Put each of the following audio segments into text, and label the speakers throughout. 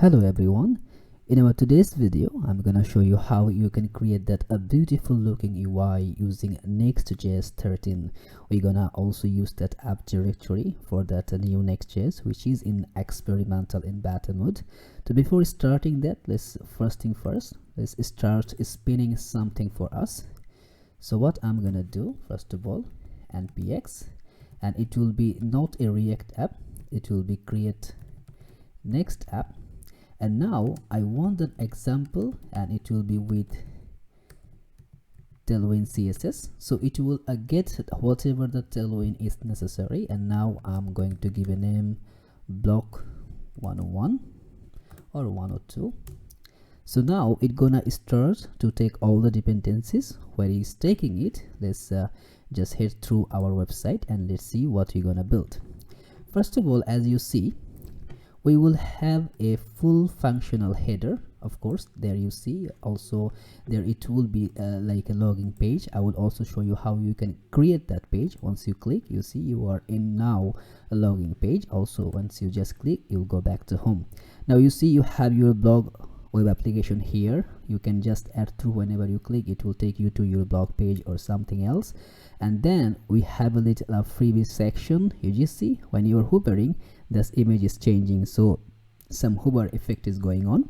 Speaker 1: Hello everyone, in our today's video I'm gonna show you how you can create that a beautiful looking UI using Next.js 13. We're gonna also use that app directory for that new Nextjs, which is in experimental in beta mode. So before starting that, let's start spinning something for us. So what I'm gonna do, first of all, npx, and it will be not a React app, it will be create next app. And now I want an example, and it will be with Tailwind CSS. So it will get whatever the Tailwind is necessary. And now I'm going to give a name block 101 or 102. So now it's gonna start to take all the dependencies. Where it's taking it, let's just head through our website and let's see what we're gonna build. First of all, as you see, we will have a full functional header. Of course, there you see also there it will be like a login page. I will also show you how you can create that page. Once you click, you see you are in now a login page. Also, once you just click, you'll go back to home. Now you see you have your blog web application here. You can just add through whenever you click, it will take you to your blog page or something else. And then we have a little freebie section. You just see when you're hovering, this image is changing, so some hover effect is going on.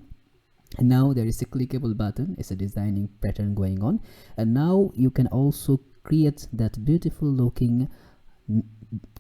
Speaker 1: And now there is a clickable button, it's a designing pattern going on. And now you can also create that beautiful looking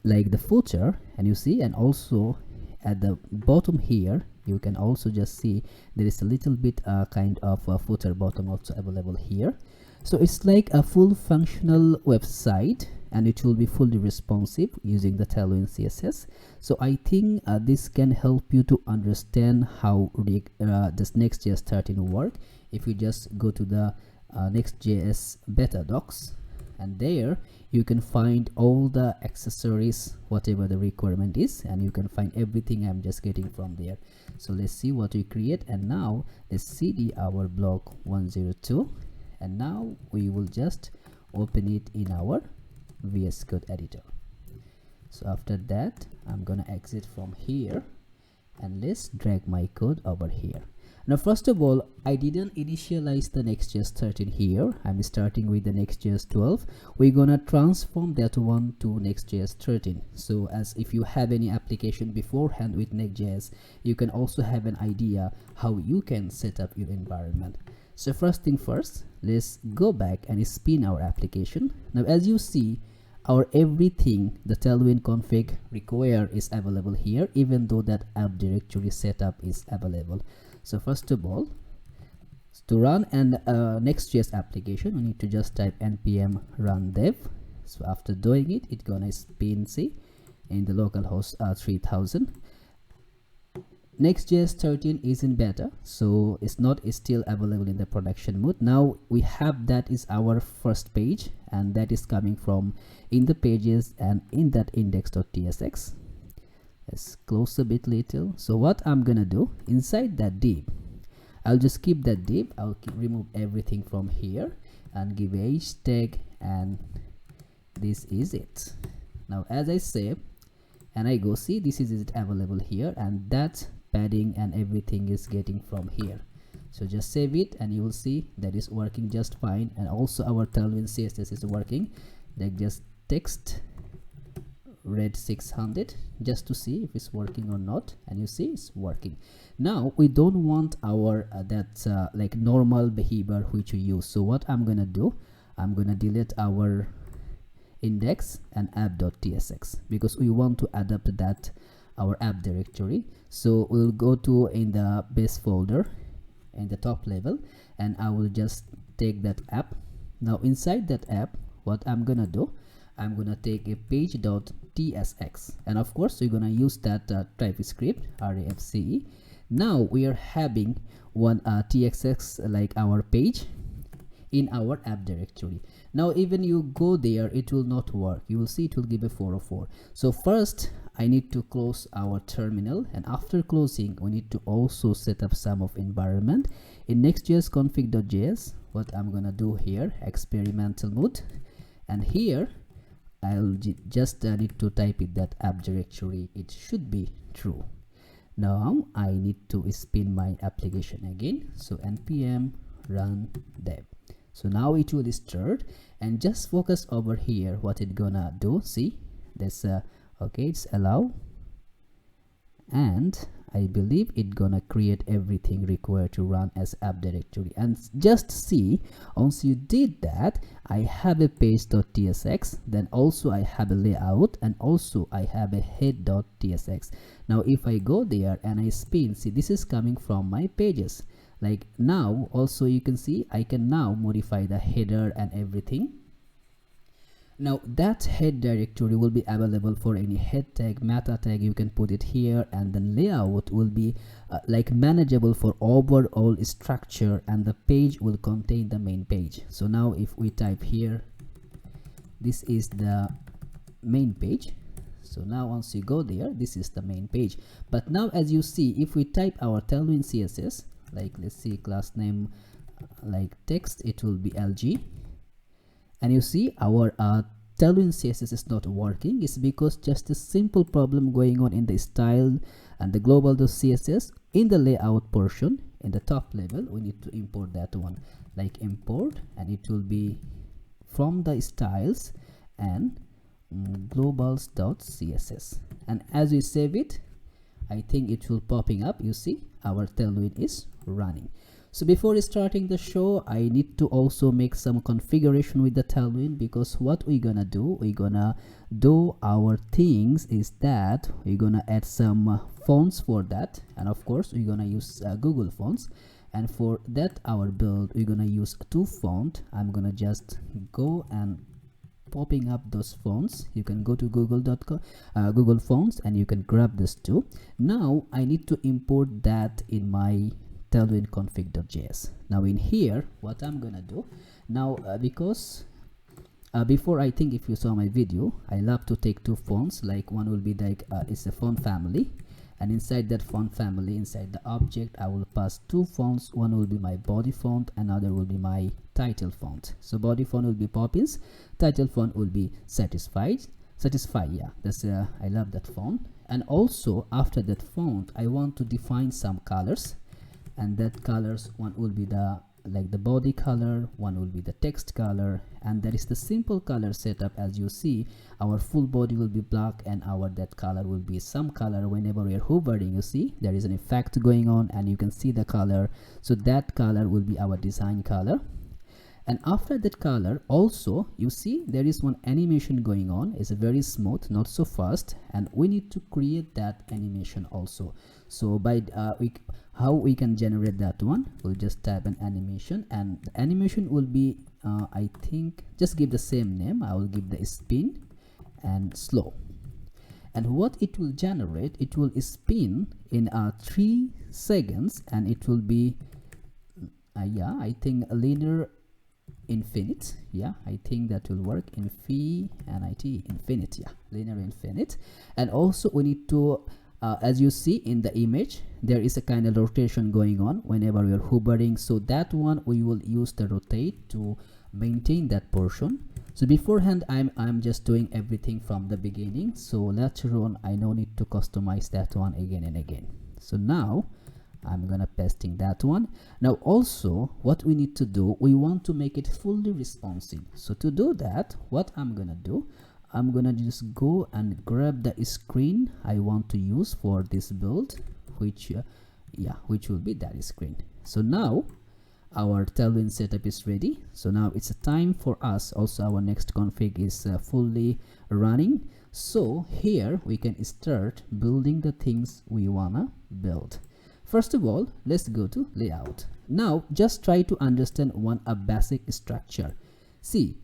Speaker 1: like the footer, and you see, and also at the bottom here you can also just see there is a little bit kind of a footer bottom also available here. So it's like a full functional website, and it will be fully responsive using the Tailwind CSS. So I think this can help you to understand how this Nextjs 13 work. If you just go to the Nextjs beta docs, and there you can find all the accessories, whatever the requirement is, and you can find everything I'm just getting from there. So let's see what we create. And now let's cd our block 102, and now we will just open it in our VS Code editor. So after that, I'm gonna exit from here, and let's drag my code over here. Now first of all, I didn't initialize the Nextjs 13 here. I'm starting with the Nextjs 12. We're gonna transform that one to Nextjs 13. So as if you have any application beforehand with Nextjs, you can also have an idea how you can set up your environment. So first thing first, let's go back and spin our application. Now as you see, our everything the Tailwind config require is available here, even though that app directory setup is available. So first of all, to run an Nextjs application, we need to just type npm run dev. So after doing it, it's gonna spin C in the localhost 3000. Nextjs 13 is in beta, so it's not still available in the production mode. Now we have that is our first page, and that is coming from in the pages and in that index.tsx. Let's close a bit little. So what I'm gonna do inside that div, I'll just keep that div. I'll remove everything from here and give a hashtag, and this is it. Now as I save and I go see, this is it available here, and that padding and everything is getting from here. So just save it, and you will see that is working just fine. And also our Tailwind CSS is working. Like just text red 600 just to see if it's working or not, and you see it's working. Now we don't want our like normal behavior which we use. So what I'm gonna do, I'm gonna delete our index and app.tsx because we want to adapt that our app directory. So we'll go to in the base folder in the top level, and I will just take that app. Now inside that app, what I'm gonna do, I'm gonna take a page.tsx, and of course we're gonna use that TypeScript REACTJS. Now we are having one tsx like our page in our app directory. Now even you go there, it will not work. You will see it will give a 404. So first I need to close our terminal, and after closing we need to also set up some of environment in Nextjs config.js. What I'm gonna do here, experimental mode, and here I'll just need to type it that app directory, it should be true. Now I need to spin my application again. So npm run dev. So now it will start, and just focus over here what it gonna do. See, that's okay, it's allow, and I believe it gonna create everything required to run as app directory. And just see, once you did that, I have a page.tsx, then also I have a layout, and also I have a head.tsx. Now if I go there and I spin, see, this is coming from my pages. Like now also you can see I can now modify the header and everything. Now that head directory will be available for any head tag, meta tag, you can put it here, and then layout will be like manageable for overall structure, and the page will contain the main page. So now if we type here, this is the main page. So now once you go there, this is the main page. But now as you see, if we type our Tailwind CSS, like let's see class name like text, it will be LG, and you see our Tailwind CSS is not working. It's because just a simple problem going on in the style and the global.css. In the layout portion in the top level, we need to import that one, like import, and it will be from the styles and globals.css. And as we save it, I think it will popping up. You see our Tailwind is running. So before starting the show, I need to also make some configuration with the Tailwind, because what we're gonna do our things is that we're gonna add some fonts for that, and of course we're gonna use Google fonts. And for that our build, we're gonna use two fonts. I'm gonna just go and popping up those fonts. You can go to google.com Google fonts, and you can grab this too. Now I need to import that in my Tailwind config.js. Now in here, what I'm gonna do now, because before, I think if you saw my video, I love to take two fonts. Like one will be like it's a font family, and inside that font family, inside the object, I will pass two fonts. One will be my body font, another will be my title font. So body font will be Poppins, title font will be Satisfy. Yeah, that's I love that font. And also after that font, I want to define some colors, and that colors, one will be the like the body color, one will be the text color, and that is the simple color setup. As you see, our full body will be black, and our that color will be some color. Whenever we are hovering, you see there is an effect going on, and you can see the color. So that color will be our design color. And after that color, also you see there is one animation going on. It's very smooth, not so fast, and we need to create that animation also. So by how we can generate that one, we'll just type an animation, and the animation will be I think just give the same name. I will give the spin and slow. And what it will generate, it will spin in 3 seconds, and it will be yeah, I think a linear infinite. Yeah, I think that will work. Infinite, yeah, linear infinite. And also we need to as you see in the image, there is a kind of rotation going on whenever we are hovering. So that one we will use the rotate to maintain that portion. So beforehand, I'm just doing everything from the beginning. So later on, I no need to customize that one again and again. So now I'm gonna pasting that one. Now also what we need to do, we want to make it fully responsive. So to do that, what I'm gonna do, I'm gonna just go and grab the screen I want to use for this build, which will be that screen. So now our Tailwind setup is ready. So now it's a time for us. Also our next config is fully running. So here we can start building the things we wanna build. First of all, let's go to layout. Now just try to understand a basic structure. See,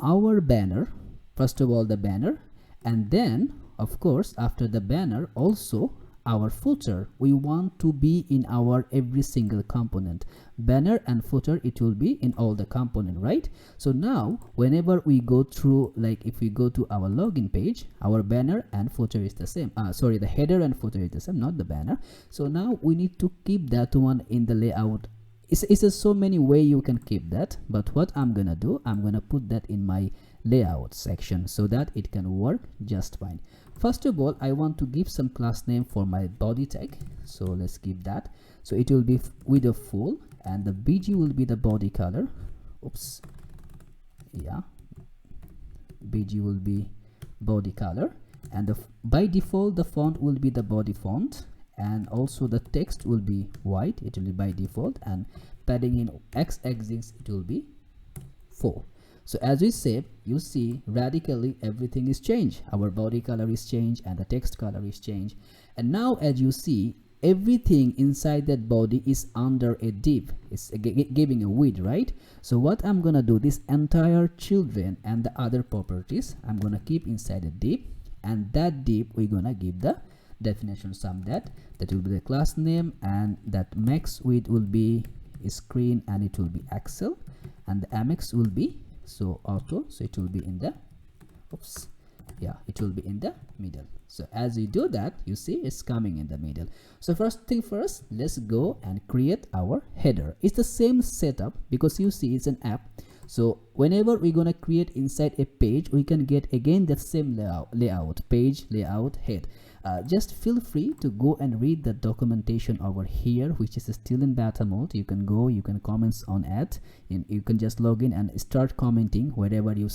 Speaker 1: our banner, first of all the banner, and then of course after the banner also our footer. We want to be in our every single component. Banner and footer, it will be in all the component, right? So now whenever we go through, like if we go to our login page, our banner and footer is the same. Sorry, the header and footer is the same, not the banner. So now we need to keep that one in the layout. It's so many way you can keep that, but what I'm gonna do, I'm gonna put that in my layout section so that it can work just fine. First of all, I want to give some class name for my body tag, so let's give that. So it will be with a full, and the bg will be the body color. Oops, yeah, bg will be body color, and by default the font will be the body font, and also the text will be white, it will be by default, and padding in x-axis it will be 4. So as we said, you see radically everything is changed. Our body color is changed and the text color is changed, and now as you see, everything inside that body is under a div. It's giving a width, right? So what I'm gonna do, this entire children and the other properties I'm gonna keep inside a div, and that div we're gonna give the definition sum. That will be the class name, and that max width will be screen, and it will be Excel, and the mx will be so auto, so it will be in the oops, yeah, it will be in the middle. So as you do that, you see it's coming in the middle. So first thing first, let's go and create our header. It's the same setup because you see it's an app. So whenever we're gonna create inside a page, we can get again that same layout, page layout, head. Just feel free to go and read the documentation over here, which is still in beta mode. You can go, you can comment on it, and you can just log in and start commenting wherever you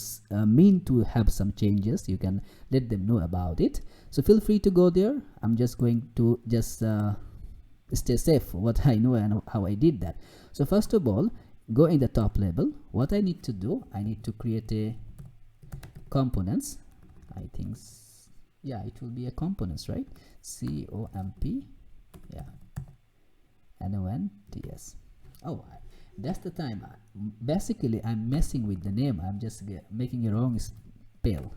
Speaker 1: mean to have some changes. You can let them know about it. So feel free to go there. I'm just going to just stay safe what I know and how I did that. So first of all, go in the top level. What I need to do, I need to create a components. I think yeah, it will be a components, right? comp, yeah, NONTS. Oh, that's the time. Basically I'm messing with the name. I'm just making a wrong spell.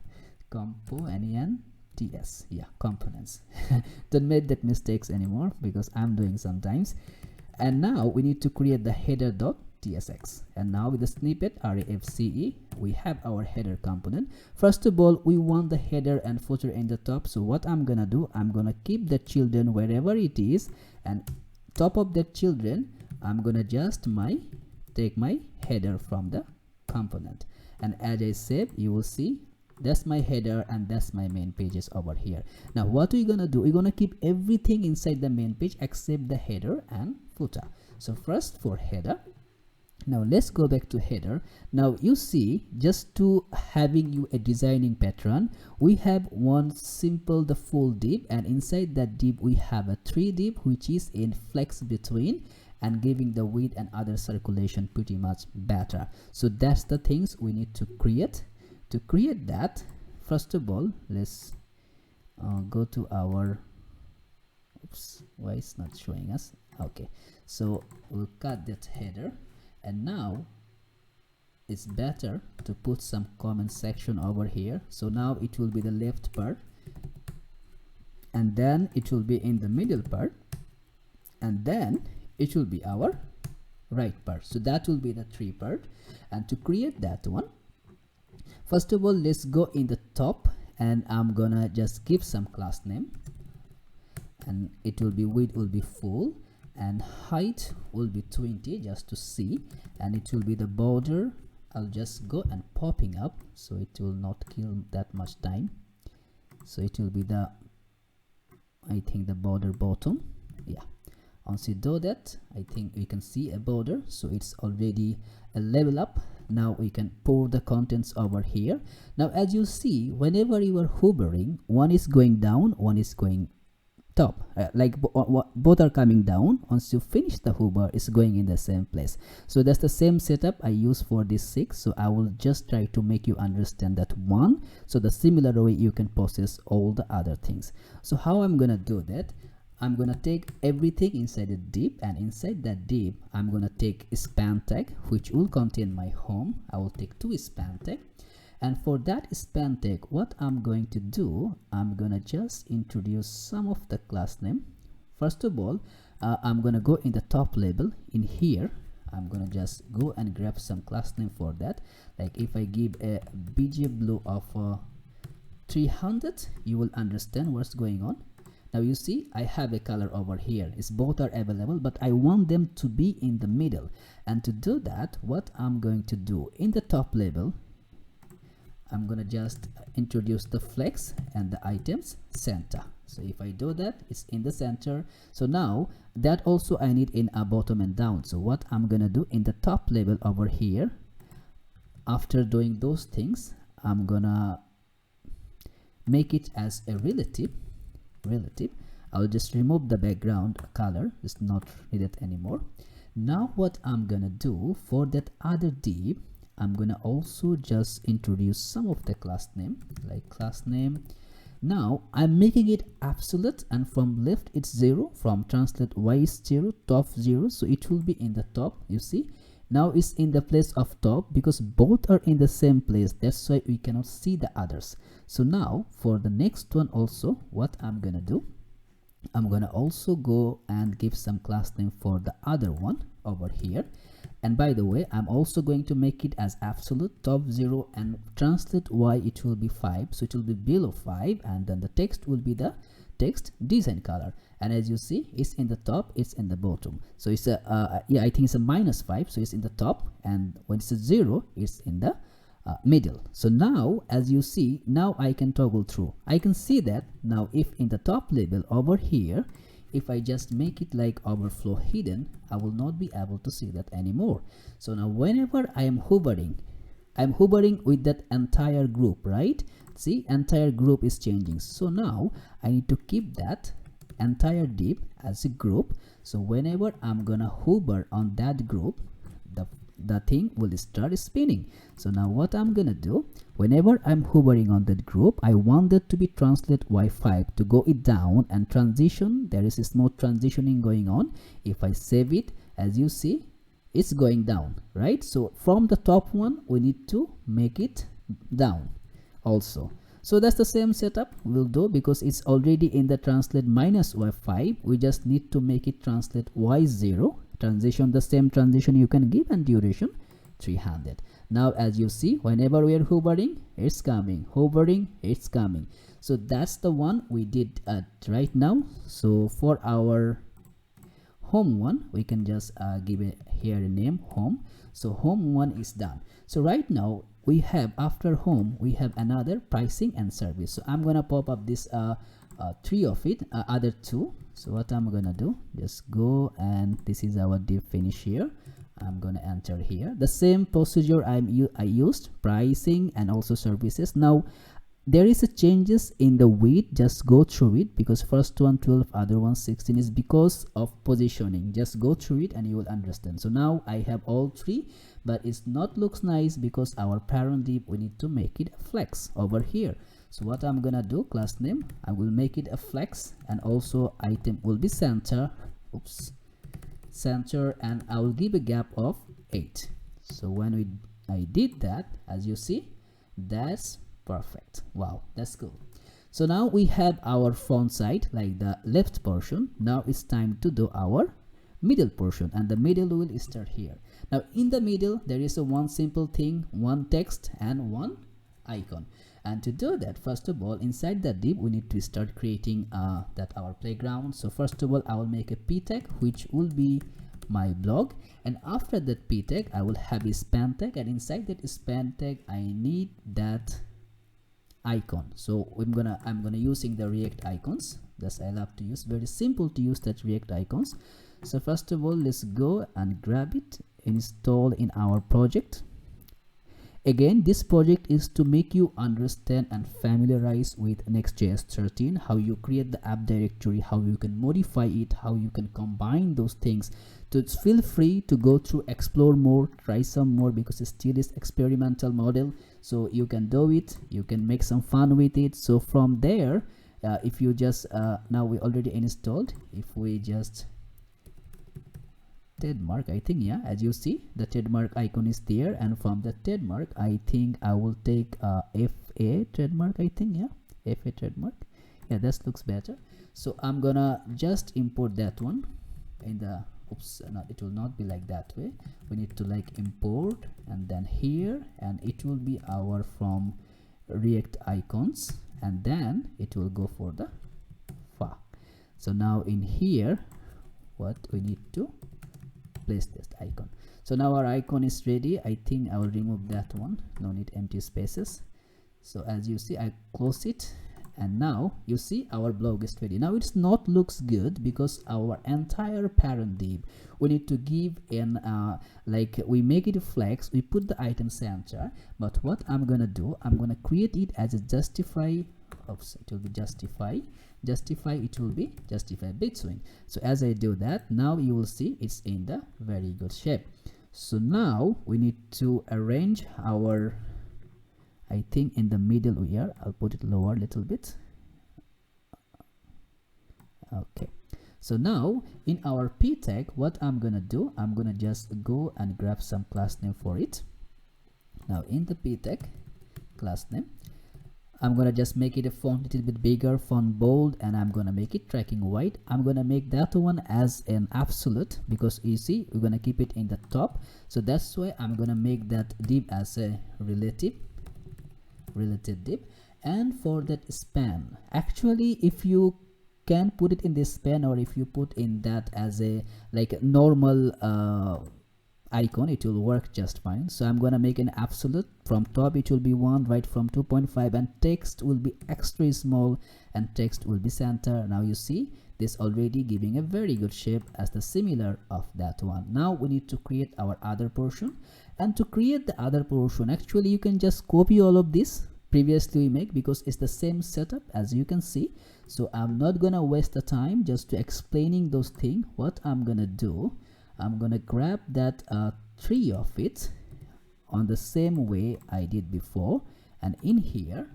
Speaker 1: NENTS, yeah, components. Don't make that mistakes anymore because I'm doing sometimes. And now we need to create the header.tsx, and now with the snippet refce we have our header component. First of all, we want the header and footer in the top. So what I'm gonna do, I'm gonna keep the children wherever it is, and top of the children I'm gonna just take my header from the component. And as I said, you will see that's my header and that's my main pages over here. Now what we're gonna do, we're gonna keep everything inside the main page except the header and footer. So first for header, now let's go back to header. Now you see, just to having you a designing pattern, we have one simple the full div, and inside that div we have a 3 div which is in flex between and giving the width and other circulation pretty much better. So that's the things we need to create. To create that, first of all, let's go to our oops, why it's not showing us? Okay, so we'll cut that header, and now it's better to put some comment section over here. So now it will be the left part, and then it will be in the middle part, and then it will be our right part. So that will be the 3 part. And to create that one, first of all, let's go in the top, and I'm gonna just give some class name, and it will be width will be full, and height will be 20 just to see, and it will be the border. I'll just go and popping up so it will not kill that much time. So it will be the, I think, the border bottom, yeah. Once you do that, I think we can see a border, so it's already a level up. Now we can pour the contents over here. Now as you see, whenever you are hovering, one is going down, one is going top, like both are coming down. Once you finish the hover, it's going in the same place. So that's the same setup I use for this 6. So I will just try to make you understand that one, so the similar way you can process all the other things. So how I'm gonna do that, I'm gonna take everything inside a div, and inside that div I'm gonna take a span tag which will contain my home. I will take 2 span tag, and for that span tag, what I'm going to do, I'm gonna just introduce some of the class name. First of all, I'm gonna go in the top level. In here I'm gonna just go and grab some class name for that. Like if I give a BJ blue of 300, you will understand what's going on. Now you see I have a color over here. It's both are available, but I want them to be in the middle. And to do that, what I'm going to do, in the top level I'm gonna just introduce the flex and the items center. So if I do that, it's in the center. So now that also I need in a bottom and down. So what I'm gonna do in the top level over here, after doing those things, I'm gonna make it as a relative. I'll just remove the background color, it's not needed anymore. Now what I'm gonna do for that other div, I'm gonna also just introduce some of the class name, like class name. Now I'm making it absolute, and from left it's 0, from translate y is 0, top 0, so it will be in the top. You see, now it's in the place of top because both are in the same place, that's why we cannot see the others. So now for the next one also, what I'm gonna do, I'm gonna also go and give some class name for the other one over here. And by the way, I'm also going to make it as absolute, top 0, and translate y, it will be 5, so it will be below 5, and then the text will be the text design color. And as you see, it's in the top, it's in the bottom. So it's a yeah, I think it's a -5, so it's in the top, and when it's a 0, it's in the middle. So now as you see, now I can toggle through. I can see that now if in the top level over here, if I just make it like overflow hidden, I will not be able to see that anymore. So now whenever I am hovering, I'm hovering with that entire group, right? See, entire group is changing. So now I need to keep that entire div as a group. So whenever I'm gonna hover on that group, the thing will start spinning. So now what I'm gonna do, whenever I'm hovering on that group, I want that to be translate y5 to go it down and transition. There is a smooth transitioning going on. If I save it, as you see, it's going down, right? So from the top one, we need to make it down also. So that's the same setup we'll do, because it's already in the translate -y5. We just need to make it translate y0. Transition, the same transition you can give, and duration 300. Now as you see, whenever we are hovering, it's coming, hovering, it's coming. So that's the one we did right now. So for our home one, we can just give it here a name, home. So home one is done. So right now we have, after home, we have another pricing and service. So I'm gonna pop up this 3 of it, other 2. So what I'm gonna do, just go, and this is our div finish here. I'm gonna enter here the same procedure I used, pricing and also services. Now there is a changes in the width, just go through it, because first one 12, other one 16 is because of positioning. Just go through it and you will understand. So now I have all 3, but it's not looks nice because our parent div, we need to make it a flex over here. So what I'm gonna do, class name, I will make it a flex, and also item will be center, center, and I will give a gap of 8. So when I did that, as you see, that's perfect. Wow, that's cool. So now we have our front side, like the left portion. Now it's time to do our middle portion, and the middle will start here. Now in the middle there is a one simple thing, one text and one icon. And to do that, first of all, inside the div we need to start creating that our playground. So first of all, I will make a p tag, which will be my blog, and after that p tag I will have a span tag, and inside that span tag I need that icon. So I'm gonna using the React icons. That's I love to use, very simple to use that React icons. So first of all, let's go and grab it, install in our project. Again, this project is to make you understand and familiarize with Next.js 13, how you create the app directory, how you can modify it, how you can combine those things. So feel free to go through, explore more, try some more, because it still is experimental model. So you can do it, you can make some fun with it. So from there, if you just, now we already installed, if we just trademark, I think, yeah, as you see the trademark icon is there, and from the trademark I think I will take FA trademark, I think, yeah, FA trademark, yeah, that looks better. So I'm gonna just import that one in the, oops, no, it will not be like that way. We need to like import, and then here, and it will be our from React icons, and then it will go for the far. So now in here, what we need to place this icon. So now our icon is ready. I think I will remove that one, no need empty spaces. So as you see, I close it, and now you see our blog is ready. Now it's not looks good because our entire parent div, we need to give an like we make it flex, we put the item center. But what I'm gonna do, I'm gonna create it as a justify. Oops, it will be justify. It will be justify between. So as I do that, now you will see it's in the very good shape. So now we need to arrange our, I think in the middle here, I'll put it lower a little bit. Okay, so now in our p tag, what I'm gonna do, I'm gonna just go and grab some class name for it. Now in the p tag class name, I'm gonna just make it a font a little bit bigger, font bold, and I'm gonna make it tracking white. I'm gonna make that one as an absolute because you see we're gonna keep it in the top. So that's why I'm gonna make that div as a relative div. And for that span, actually if you can put it in this span, or if you put in that as a like normal icon, it will work just fine. So I'm gonna make an absolute. From top it will be 1, right from 2.5, and text will be extra small and text will be center. Now you see this already giving a very good shape as the similar of that one. Now we need to create our other portion, and to create the other portion, actually you can just copy all of this previously we make because it's the same setup as you can see. So I'm not gonna waste the time just to explaining those things. What I'm gonna do, I'm gonna grab that tree of it on the same way I did before, and in here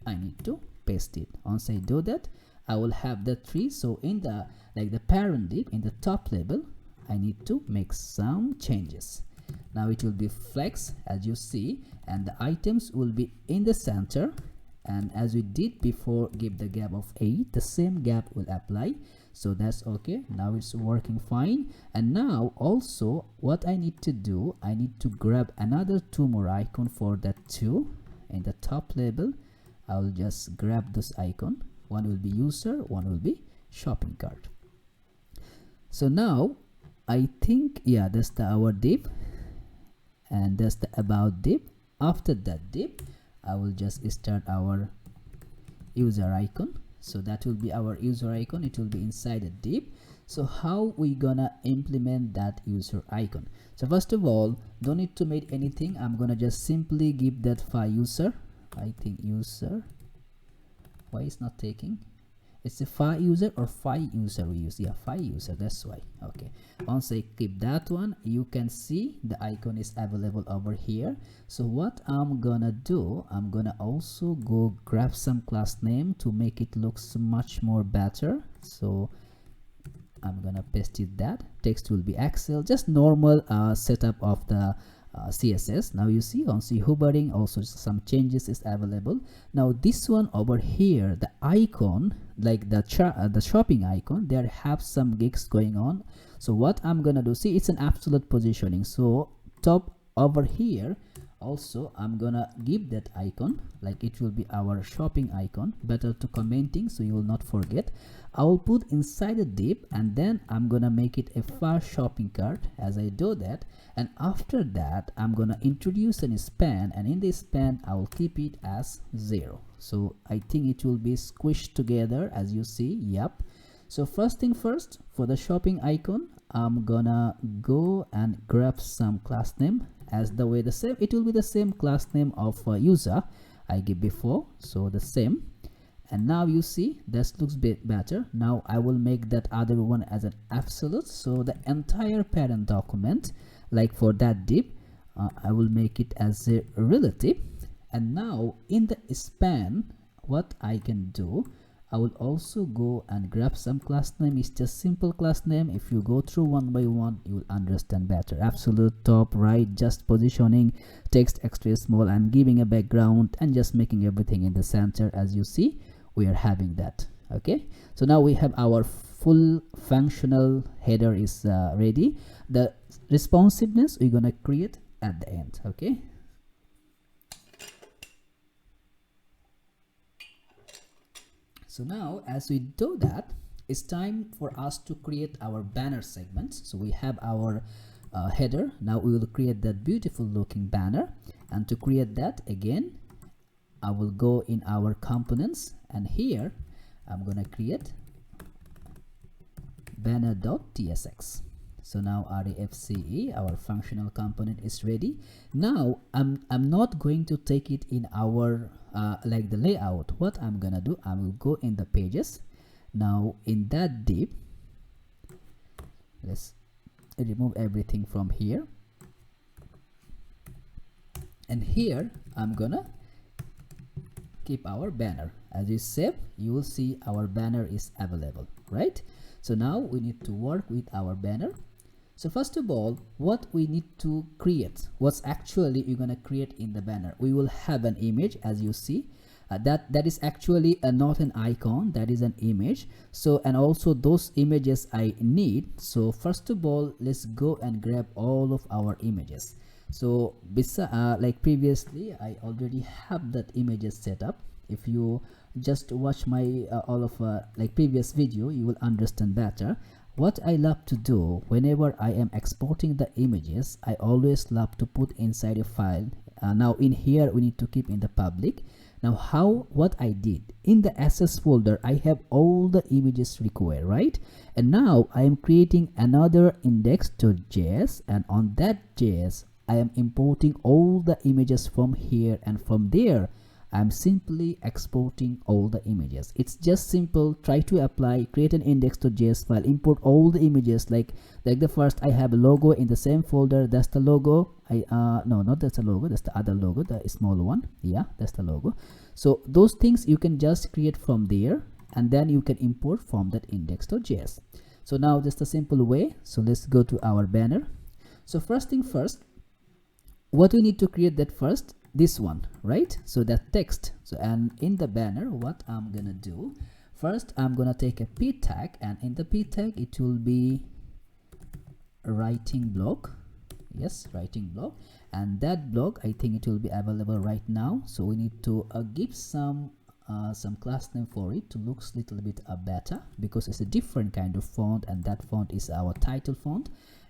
Speaker 1: I need to paste it. Once I do that, I will have the tree. So in the like the parent div in the top level, I need to make some changes. Now it will be flex as you see, and the items will be in the center, and as we did before, give the gap of 8, the same gap will apply. So that's okay. Now it's working fine. And now also what I need to do, I need to grab another 2 more icon for that 2 in the top level. I'll just grab this icon. One will be user, one will be shopping cart. So now I think, yeah, that's our div, and that's the about div. After that div, I will just start our user icon. So that will be our user icon. It will be inside a div. So how we gonna implement that user icon? So first of all, don't need to make anything. I'm gonna just simply give that file user. I think user, why it's not taking? It's a file user or file user we use. Yeah, file user, that's why. Okay, once I keep that one, you can see the icon is available over here. So what I'm gonna do, I'm gonna also go grab some class name to make it looks much more better. So I'm gonna paste it. That text will be Excel, just normal setup of the CSS. Now you see on hovering also some changes is available. Now this one over here, the icon, like the shopping icon, there have some gigs going on. So what I'm gonna do, see it's an absolute positioning. So top over here also I'm gonna give that icon, like it will be our shopping icon, better to commenting so you will not forget. I will put inside a div, and then I'm gonna make it a fast shopping cart as I do that. And after that I'm gonna introduce an span, and in the span I will keep it as 0. So I think it will be squished together as you see. Yep. So first thing first, for the shopping icon I'm gonna go and grab some class name as the way the same, it will be the same class name of user I gave before, so the same. And now you see this looks bit better. Now I will make that other one as an absolute, so the entire parent document, like for that div, I will make it as a relative. And now in the span, what I can do, I will also go and grab some class name. It's just simple class name. If you go through one by one, you will understand better. Absolute, top, right, just positioning, text extra small, and giving a background, and just making everything in the center. As you see, we are having that. Okay, so now we have our full functional header is ready. The responsiveness we're gonna create at the end. Okay. So now as we do that, it's time for us to create our banner segments. So we have our header. Now we will create that beautiful looking banner, and to create that, again I will go in our components, and here I'm gonna create banner.tsx. So now REFCE, our functional component, is ready. Now I'm not going to take it in our like the layout. What I'm gonna do, I will go in the pages. Now in that div, let's remove everything from here, and here I'm gonna keep our banner. As you save, you will see our banner is available, right? So now we need to work with our banner. So first of all, what we need to create, what's actually you're gonna create in the banner. We will have an image, as you see. That is actually not an icon, that is an image. So, and also those images I need. So first of all, let's go and grab all of our images. So like previously, I already have that images set up. If you just watch my all of like previous video, you will understand better. What I love to do whenever I am exporting the images, I always love to put inside a file. Now in here we need to keep in the public. Now what I did in the SS folder, I have all the images required, right? And now I am creating another index.js, and on that JS I am importing all the images from here, and from there I'm simply exporting all the images. It's just simple. Try to apply, create an index.js file, import all the images. Like the first, I have a logo in the same folder. That's the logo. No, not that's the logo. That's the other logo, the small one. Yeah, that's the logo. So those things you can just create from there, and then you can import from that index.js. So now just a simple way. So let's go to our banner. So first thing first, what we need to create that first, this one, right? So that text. So, and in the banner, what I'm gonna do first, I'm gonna take a p tag, and in the p tag it will be writing block. Yes, writing block. And that block, I think it will be available right now. So we need to give some class name for it to looks little bit better, because it's a different kind of font, and that font is our title font.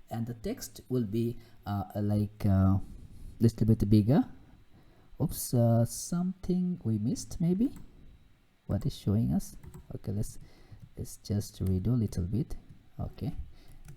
Speaker 1: And the text will be like little bit bigger. Oops, something we missed maybe. What is showing us? Okay, let's just redo a little bit. Okay,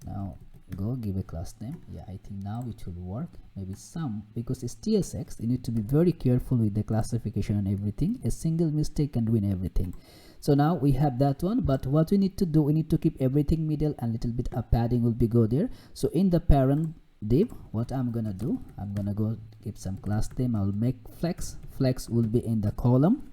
Speaker 1: now go give a class name. Yeah, I think now it will work. Maybe some, because it's TSX, you need to be very careful with the classification and everything. A single mistake can ruin everything. So now we have that one, but what we need to do, we need to keep everything middle, and little bit of padding will be go there. So in the parent div, what I'm gonna do, I'm gonna go give some class name. I'll make flex. Flex will be in the column,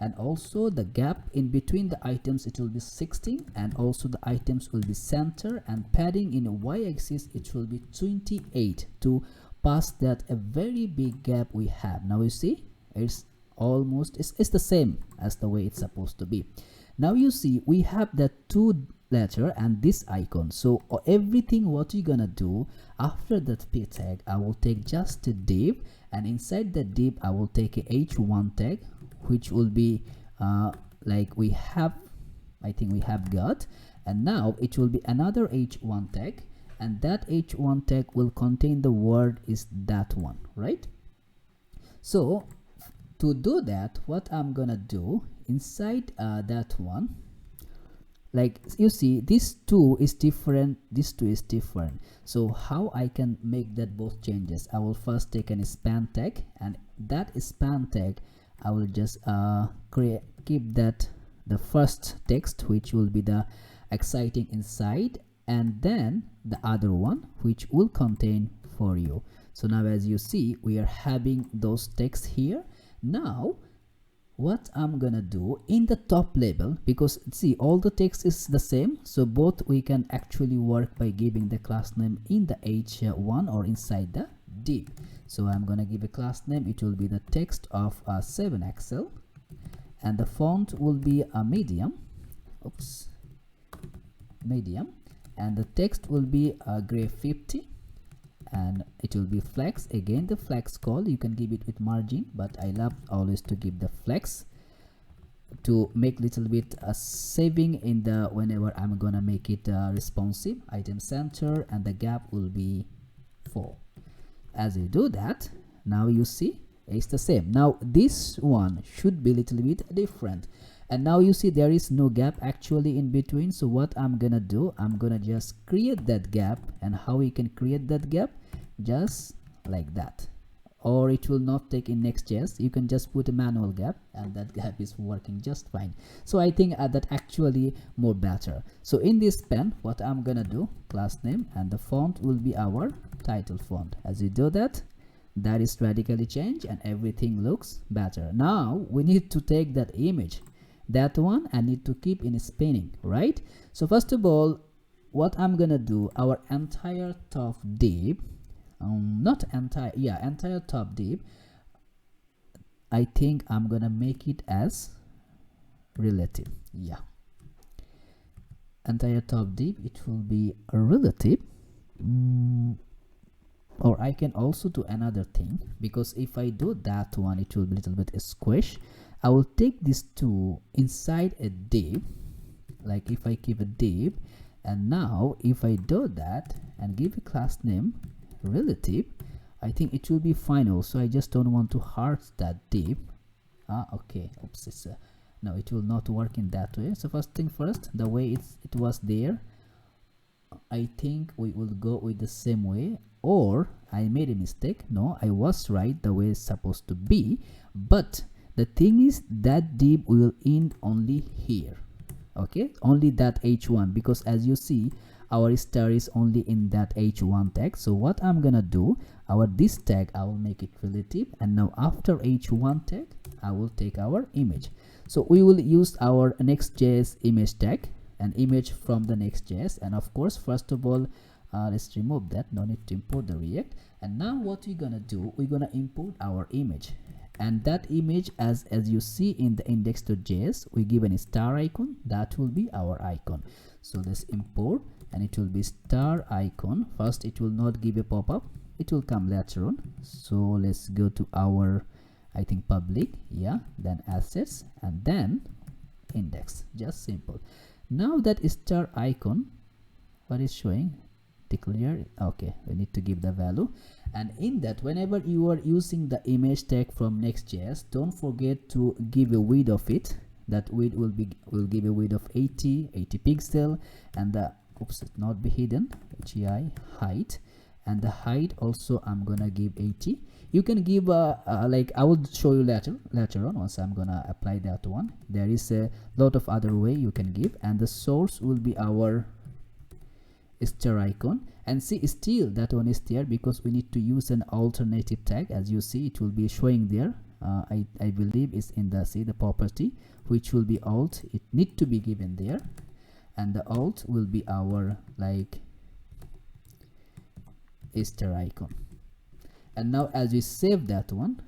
Speaker 1: and also the gap in between the items, it will be 16, and also the items will be center, and padding in y-axis it will be 28 to pass that a very big gap we have. Now you see it's almost it's the same as the way it's supposed to be. Now you see we have that two letter and this icon. So everything what you're gonna do after that p tag, I will take just a div, and inside the div I will take a h1 tag, which will be like we have, I think we have got, and now it will be another h1 tag, and that h1 tag will contain the word is that one, right? So to do that, what I'm gonna do inside that one, like you see this two is different, this two is different. So how I can make that both changes? I will first take an span tag, and that span tag I will just keep that the first text, which will be the exciting inside, and then the other one which will contain for you. So now as you see we are having those texts here. Now what I'm gonna do in the top label, because see all the text is the same, so both we can actually work by giving the class name in the h1 or inside the div. So I'm gonna give a class name, it will be the text of 7XL, and the font will be a medium, oops, medium, and the text will be a gray 50, and it will be flex. Again the flex call, you can give it with margin, but I love always to give the flex to make little bit saving in the whenever I'm gonna make it responsive. Item center, and the gap will be 4. As you do that, now you see It's the same. Now this one should be a little bit different, and now you see there is no gap actually in between. So what I'm gonna do, I'm gonna just create that gap. And how we can create that gap? Just like that. Or it will not take in Next.js. You can just put a manual gap, and that gap is working just fine. So I think that actually more better. So in this pen, what I'm gonna do, class name, and the font will be our title font. As you do that, that is radically changed and everything looks better. Now we need to take that image, that one, and need to keep in spinning, right? So first of all, what I'm gonna do, our entire top div, entire top div, I think I'm gonna make it as relative. Yeah, entire top div, it will be a relative. Or I can also do another thing, because if I do that one, it will be a little bit squish. I will take these two inside a div, like if I keep a div, and now if I do that and give a class name relative, I think it will be fine. Also, I just don't want to hard that div. Okay, oops, it's no, it will not work in that way. So first thing first, the way it was there, I think we will go with the same way. Or I made a mistake. No, I was right the way it's supposed to be, but the thing is that div will end only here. Okay, only that h1, because as you see, our star is only in that h1 tag. So what I'm gonna do, our this tag, I will make it relative, and now after h1 tag, I will take our image. So we will use our Next.js image tag, an image from the Next.js, and of course, first of all, let's remove that, no need to import the React. And now what we're gonna do, we're gonna import our image, and that image, as you see in the index.js, we give a star icon. That will be our icon. So let's import, and it will be star icon. First, it will not give a pop-up, it will come later on. So let's go to our, I think, public, yeah, then assets, and then index. Just simple. Now that star icon, what is showing? Declare. Okay, we need to give the value, and in that, whenever you are using the image tag from Next.js, don't forget to give a width of it. That width will give a width of 80 pixel, and the oops, it not be hidden, height, and the height also I'm gonna give 80. You can give like I will show you later on once I'm gonna apply that one. There is a lot of other way you can give, and the source will be our star icon. And see, still that one is there because we need to use an alternative tag. As you see, it will be showing there. I believe it's in the the property, which will be alt. It need to be given there, and the alt will be our like star icon. And now as we save that one,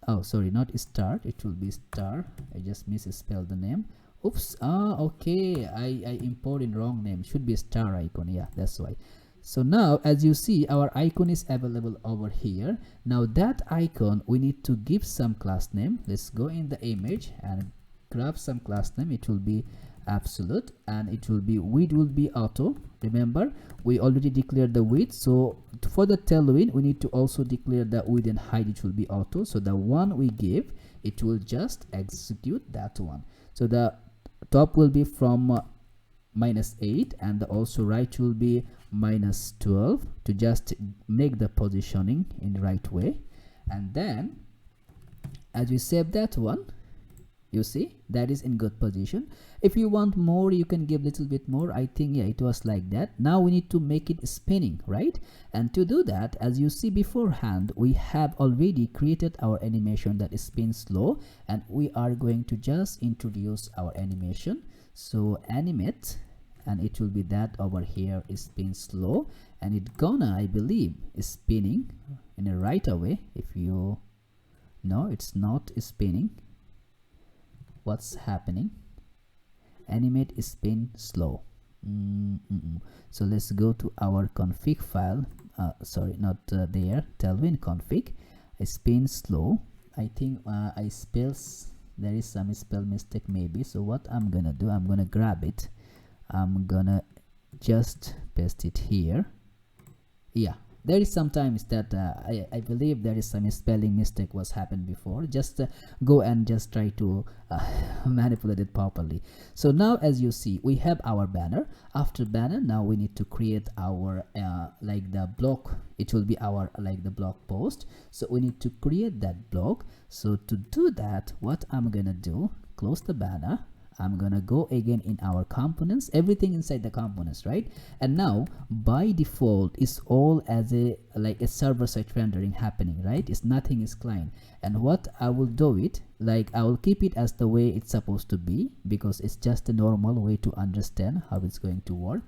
Speaker 1: oh sorry, not star, it will be star. I just misspelled the name. Oops. Okay, I imported wrong name. Should be star icon. Yeah, that's why. So now as you see, our icon is available over here. Now that icon, we need to give some class name. Let's go in the image and grab some class name. It will be absolute, and it will be width will be auto. Remember, we already declared the width. So for the tailwind, we need to also declare the width and height. It will be auto. So the one we give, it will just execute that one. So the top will be from -8, and also right will be -12 to just make the positioning in the right way. And then as we save that one, you see that is in good position. If you want more, you can give a little bit more. I think yeah, it was like that. Now we need to make it spinning, right? And to do that, as you see beforehand, we have already created our animation that is spin slow, and we are going to just introduce our animation. So animate, and it will be that over here is spin slow, and it gonna, I believe, is spinning in a right away. If you no, it's not spinning. What's happening? Animate is spin slow. So let's go to our config file. Sorry, not there. Tailwind config. Spin slow. I think I spells. There is some spell mistake maybe. So what I'm gonna do? I'm gonna grab it. I'm gonna just paste it here. Yeah, There is sometimes that I believe there is some spelling mistake was happened before. Just go and just try to manipulate it properly. So now as you see, we have our banner. After banner, now we need to create our like the blog. It will be our like the blog post. So we need to create that blog. So to do that, what I'm gonna do, close the banner. I'm gonna go again in our components, everything inside the components, right? And now by default is all as a like a server-side rendering happening, right? It's nothing is client. And what I will do it, like I will keep it as the way it's supposed to be, because it's just a normal way to understand how it's going to work.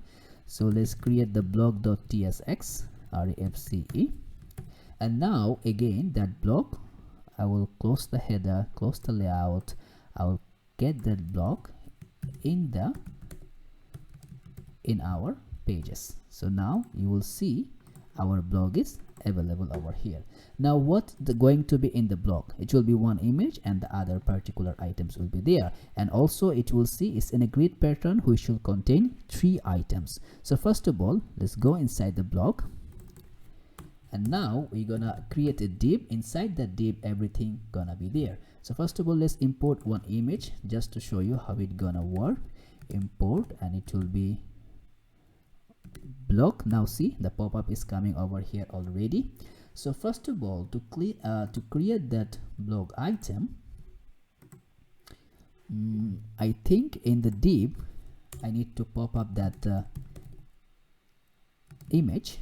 Speaker 1: So let's create the blog.tsx REFCE. And now again that blog, I will close the header, close the layout. I will get that block in our pages. So now you will see our blog is available over here. Now what going to be in the blog? It will be one image and the other particular items will be there, and also it will see it's in a grid pattern which will contain 3 items. So first of all, let's go inside the blog, and now we're gonna create a div. Inside that div, everything gonna be there. So first of all, let's import one image just to show you how it gonna work. Import, and it will be blog. Now see the pop-up is coming over here already. So first of all, to create that blog item, I think in the div I need to pop up that image,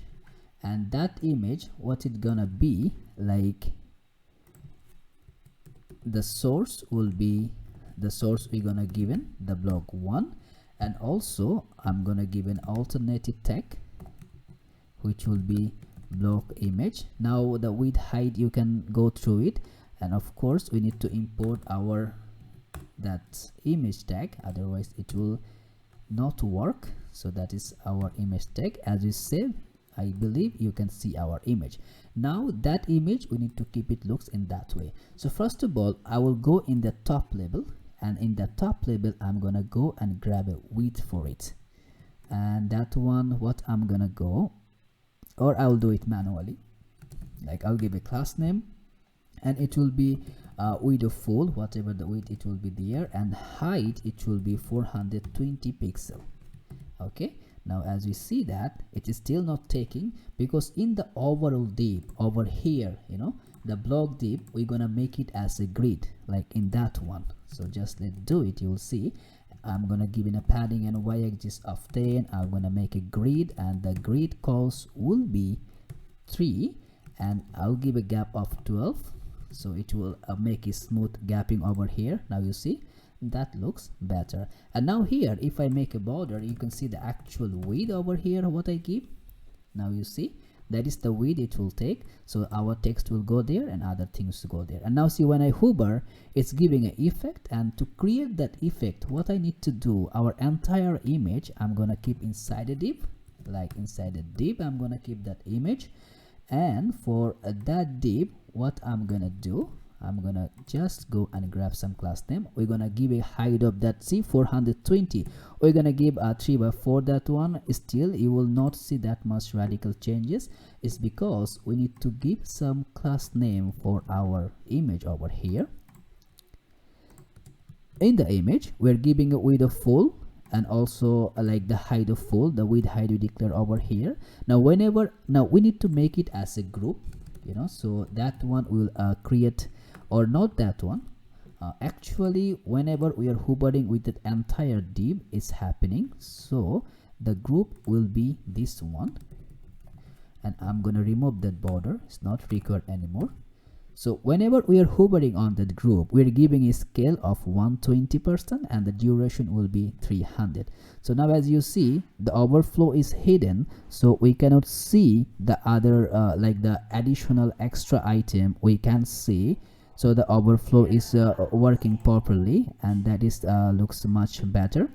Speaker 1: and that image, what it gonna be like, the source will be the source we're gonna given the blog 1, and also I'm gonna give an alternative tag which will be blog image. Now the width height, you can go through it, and of course we need to import our that image tag, otherwise it will not work. So that is our image tag. As we said, I believe you can see our image. Now that image, we need to keep it looks in that way. So first of all, I will go in the top label, and in the top label I'm gonna go and grab a width for it, and that one, what I'm gonna go, or I'll do it manually, like I'll give a class name, and it will be width of full, whatever the width it will be there, and height it will be 420 pixel. Okay, now as we see that it is still not taking, because in the overall div over here, you know, the blog div, we're gonna make it as a grid like in that one. So just let's do it. You'll see I'm gonna give in a padding and y-axis of 10. I'm gonna make a grid, and the grid calls will be 3, and I'll give a gap of 12, so it will make a smooth gapping over here. Now you see that looks better. And now here, if I make a border, you can see the actual width over here what I give. Now you see that is the width it will take, so our text will go there and other things to go there. And now see, when I hover, it's giving an effect, and to create that effect, what I need to do, our entire image I'm gonna keep inside a div, like inside a div I'm gonna keep that image. And for that div, what I'm gonna do, I'm gonna just go and grab some class name. We're gonna give a height of that, see, 420. We're gonna give a 3/4 that one. Still you will not see that much radical changes. It's because we need to give some class name for our image over here. In the image, we're giving a width of full, and also like the height of full, the width height we declare over here. Now now we need to make it as a group, you know, so that one will create, or not that one, actually whenever we are hovering with that entire div is happening, so the group will be this one, and I'm gonna remove that border, it's not required anymore. So whenever we are hovering on that group, we are giving a scale of 120%, and the duration will be 300. So now as you see, the overflow is hidden, so we cannot see the other like the additional extra item we can see. So the overflow is working properly, and that is looks much better.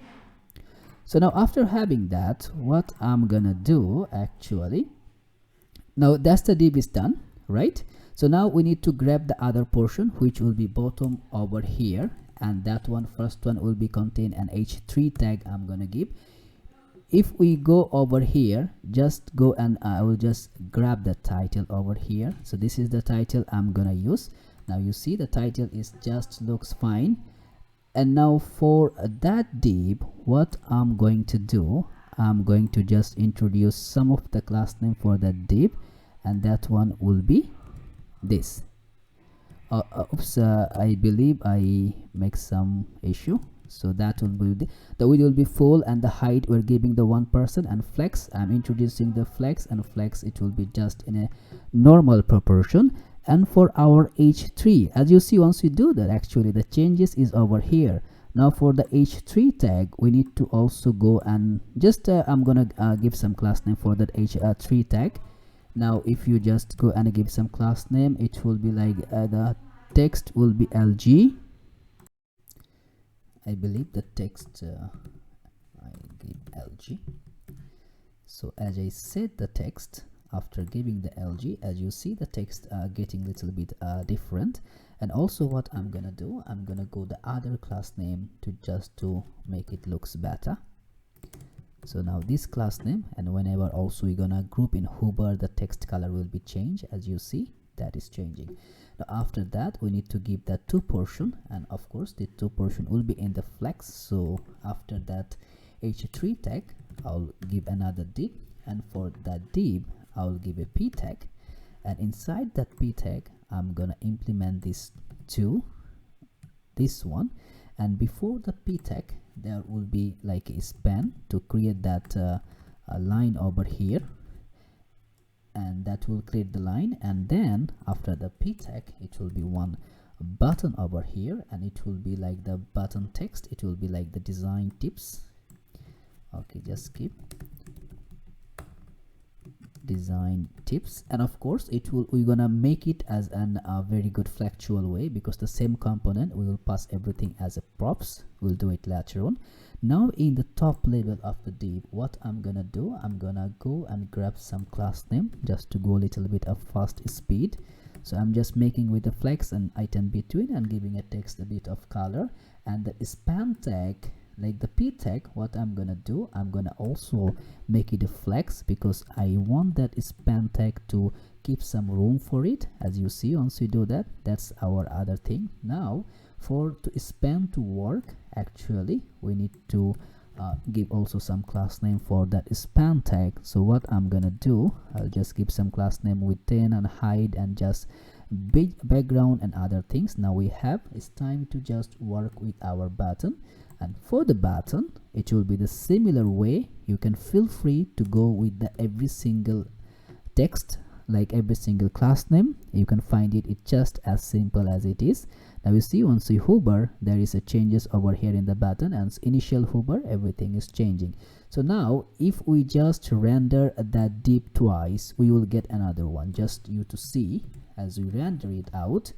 Speaker 1: So now after having that, what I'm gonna do actually, now that's the div is done, right? So now we need to grab the other portion, which will be bottom over here, and that one, first one will be contain an h3 tag I'm gonna give. if we go over here, just go and I will just grab the title over here. So this is the title I'm gonna use. Now you see the title is just looks fine. And now for that div, what I'm going to do, I'm going to just introduce some of the class name for that div, and that one will be this. Oops, I believe I make some issue. So that will be the width will be full, and the height we're giving the 1%, and flex I'm introducing the flex, and flex it will be just in a normal proportion. And for our h3, as you see, once we do that, actually the changes is over here. Now for the h3 tag, we need to also go and just I'm gonna give some class name for that h3 tag. Now if you just go and give some class name, it will be like the text will be LG. I believe the text I give LG. So as I said, the text, after giving the LG, as you see the text getting a little bit different. And also what I'm gonna do, I'm gonna go the other class name to just to make it looks better. So now this class name, and whenever also we're gonna group in hover, the text color will be changed. As you see, that is changing. Now after that, we need to give that to portion, and of course the to portion will be in the flex. So after that h3 tag, I'll give another div, and for that div I'll give a p tag, and inside that p tag I'm gonna implement this to this one. And before the p tag, there will be like a span to create that a line over here, and that will create the line. And then after the p tag, it will be one button over here, and it will be like the button text, it will be like the design tips. Okay, just skip design tips. And of course it will, we're gonna make it as an very good factual way, because the same component we will pass everything as a props. We'll do it later on. Now in the top level of the div, what I'm gonna do, I'm gonna go and grab some class name just to go a little bit of fast speed. So I'm just making with the flex and item between, and giving a text a bit of color. And the span tag, like the p tag, what I'm gonna do, I'm gonna also make it a flex, because I want that span tag to keep some room for it. As you see, once we do that, that's our other thing. Now for to span to work, actually we need to give also some class name for that span tag. So what I'm gonna do, I'll just give some class name with 10 and hide and just big background and other things. Now we have, it's time to just work with our button. And for the button, it will be the similar way. You can feel free to go with the every single text, like every single class name. You can find it, it's just as simple as it is. Now you see, once we hover, there is a changes over here in the button, and initial hover, everything is changing. So now if we just render that div twice, we will get another one. Just you to see, as we render it out,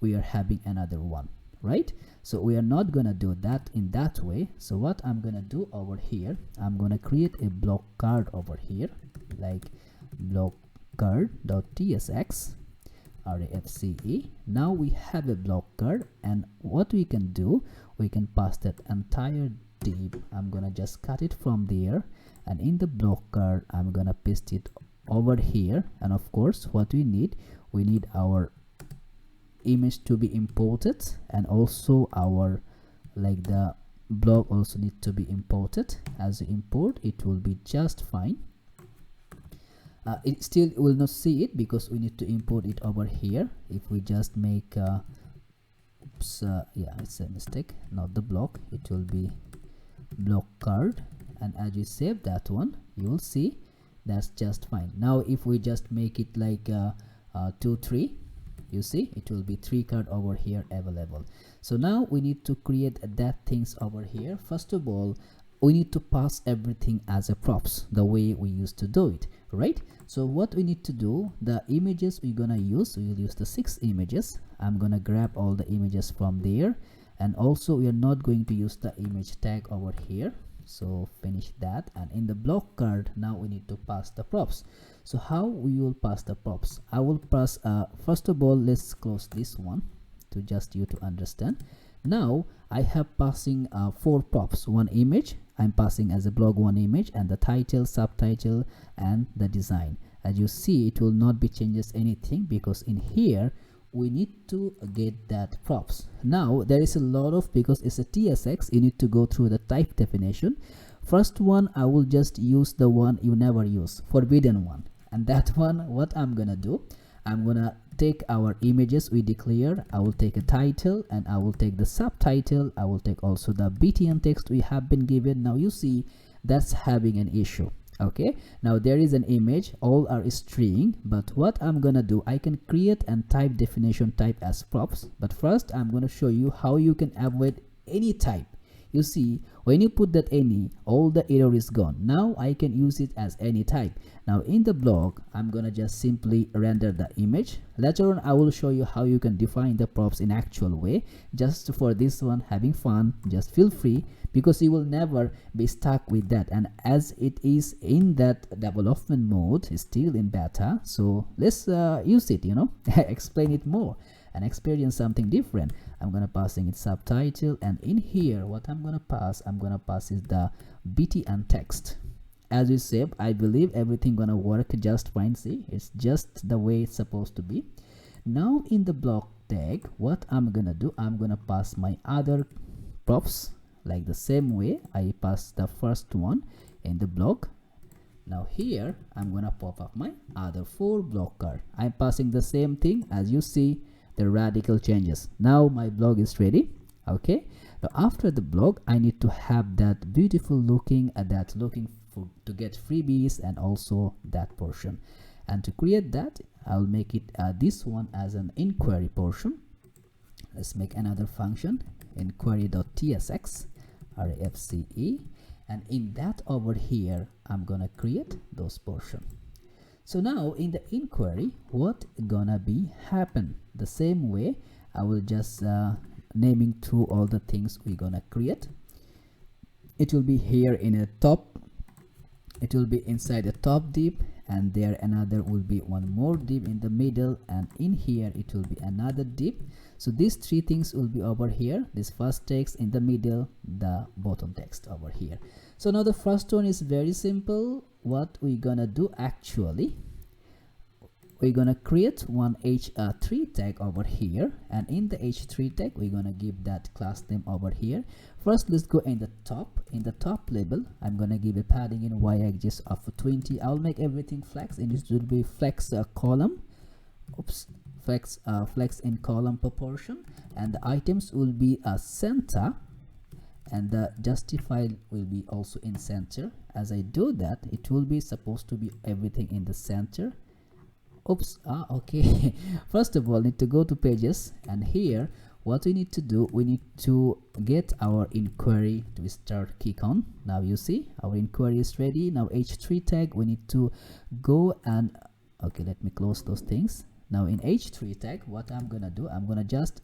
Speaker 1: we are having another one, right? So we are not gonna do that in that way. So what I'm gonna do over here, I'm gonna create a block card over here, like block card.tsx REACTJS. Now we have a block card, and what we can do, we can pass that entire div. I'm gonna just cut it from there, and in the block card I'm gonna paste it over here. And of course what we need our image to be imported, and also our like the block also need to be imported. As you import, it will be just fine. It still will not see it because we need to import it over here. If we just make oops, yeah, it's a mistake, not the block, it will be block card, and as you save that one, you will see that's just fine. Now if we just make it like 2 3, you see it will be 3 card over here available. So now we need to create that things over here. First of all, we need to pass everything as a props, the way we used to do it, right? So what we need to do, the images we're gonna use, we'll use the 6 images. I'm gonna grab all the images from there, and also we are not going to use the image tag over here. So finish that, and in the block card now we need to pass the props. So how we will pass the props, I will pass first of all, let's close this one to just you to understand. Now I have passing 4 props, 1 image, I'm passing as a blog 1 image, and the title, subtitle, and the design. As you see, it will not be changes anything, because in here we need to get that props. Now there is a lot of, because it's a TSX, you need to go through the type definition. First one, I will just use the one you never use, forbidden one. And that one, what I'm gonna do, I'm gonna take our images we declare. I will take a title, and I will take the subtitle. I will take also the btn text we have been given. Now you see that's having an issue. Okay, now there is an image, all are string, but what I'm gonna do, I can create and type definition type as props. But first I'm gonna show you how you can avoid any type. You see, when you put that any, all the error is gone. Now I can use it as any type. Now in the blog, I'm gonna just simply render the image. Later on I will show you how you can define the props in actual way. Just for this one, having fun, just feel free, because you will never be stuck with that. And as it is in that development mode, still in beta, so let's use it, you know, explain it more and experience something different. I'm gonna passing it subtitle, and in here what I'm gonna pass is the btn text. As we said, I believe everything gonna work just fine. See, it's just the way it's supposed to be. Now in the block tag, what I'm gonna do, I'm gonna pass my other props like the same way I passed the first one in the block. Now here I'm gonna pop up my other 4 blocker. I'm passing the same thing. As you see, the radical changes. Now my blog is ready. Okay, now after the blog, I need to have that beautiful looking, to get freebies, and also that portion. And to create that, I'll make it this one as an inquiry portion. Let's make another function, inquiry.tsx, REACTJS, and in that over here I'm gonna create those portion. So now in the inquiry, what gonna be happen? The same way, I will just naming through all the things we're gonna create. It will be here in a top, it will be inside a top div, and there another will be one more div in the middle, and in here it will be another div. So these 3 things will be over here, this first text in the middle, the bottom text over here. So now the first one is very simple. What we're gonna do, actually we're gonna create one h3 tag over here, and in the h3 tag we're gonna give that class name over here. First, let's go in the top label. I'm gonna give a padding in y-axis of 20. I'll make everything flex, and it will be flex column. Flex in column proportion, and the items will be a center, and the justified will be also in center. As I do that, it will be supposed to be everything in the center. Okay. First of all, need to go to pages, and here what we need to do, we need to get our inquiry to start kick on. Now you see our inquiry is ready. Now h3 tag, we need to go and okay, let me close those things. Now in h3 tag, what I'm gonna do, I'm gonna just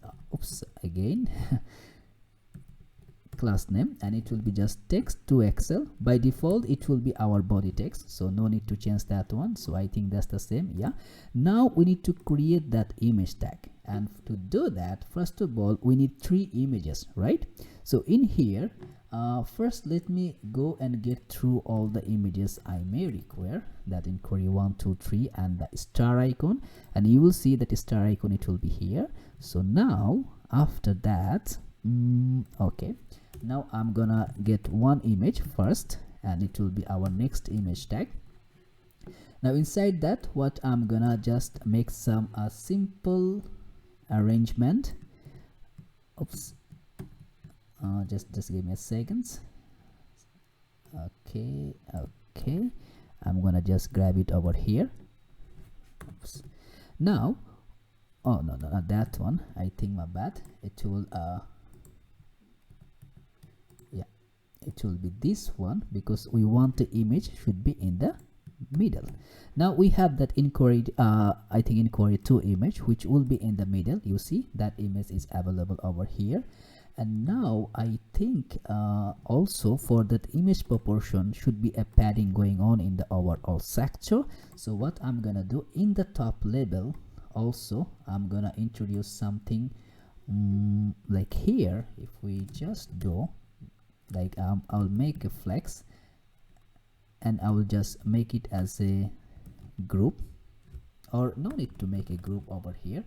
Speaker 1: again class name, and it will be just text to Excel. By default it will be our body text, so no need to change that one. So I think that's the same. Yeah, now we need to create that image tag, and to do that, first of all we need 3 images, right? So in here first let me go and get through all the images I may require, that inquiry 1 2 3 and the star icon, and you will see that star icon, it will be here. So now after that okay, now I'm gonna get one image first, and it will be our next image tag. Now inside that, what I'm gonna just make some simple arrangement. Just give me a second. Okay, I'm gonna just grab it over here. Now no, not that one, I think, my bad. It will it will be this one, because we want the image should be in the middle. Now we have that inquiry I think inquiry 2 image, which will be in the middle. You see that image is available over here. And now I think also for that image proportion should be a padding going on in the overall sector. So what I'm gonna do, in the top label also I'm gonna introduce something like here. If we just do like I'll make a flex, and I will just make it as a group, or no need to make a group over here.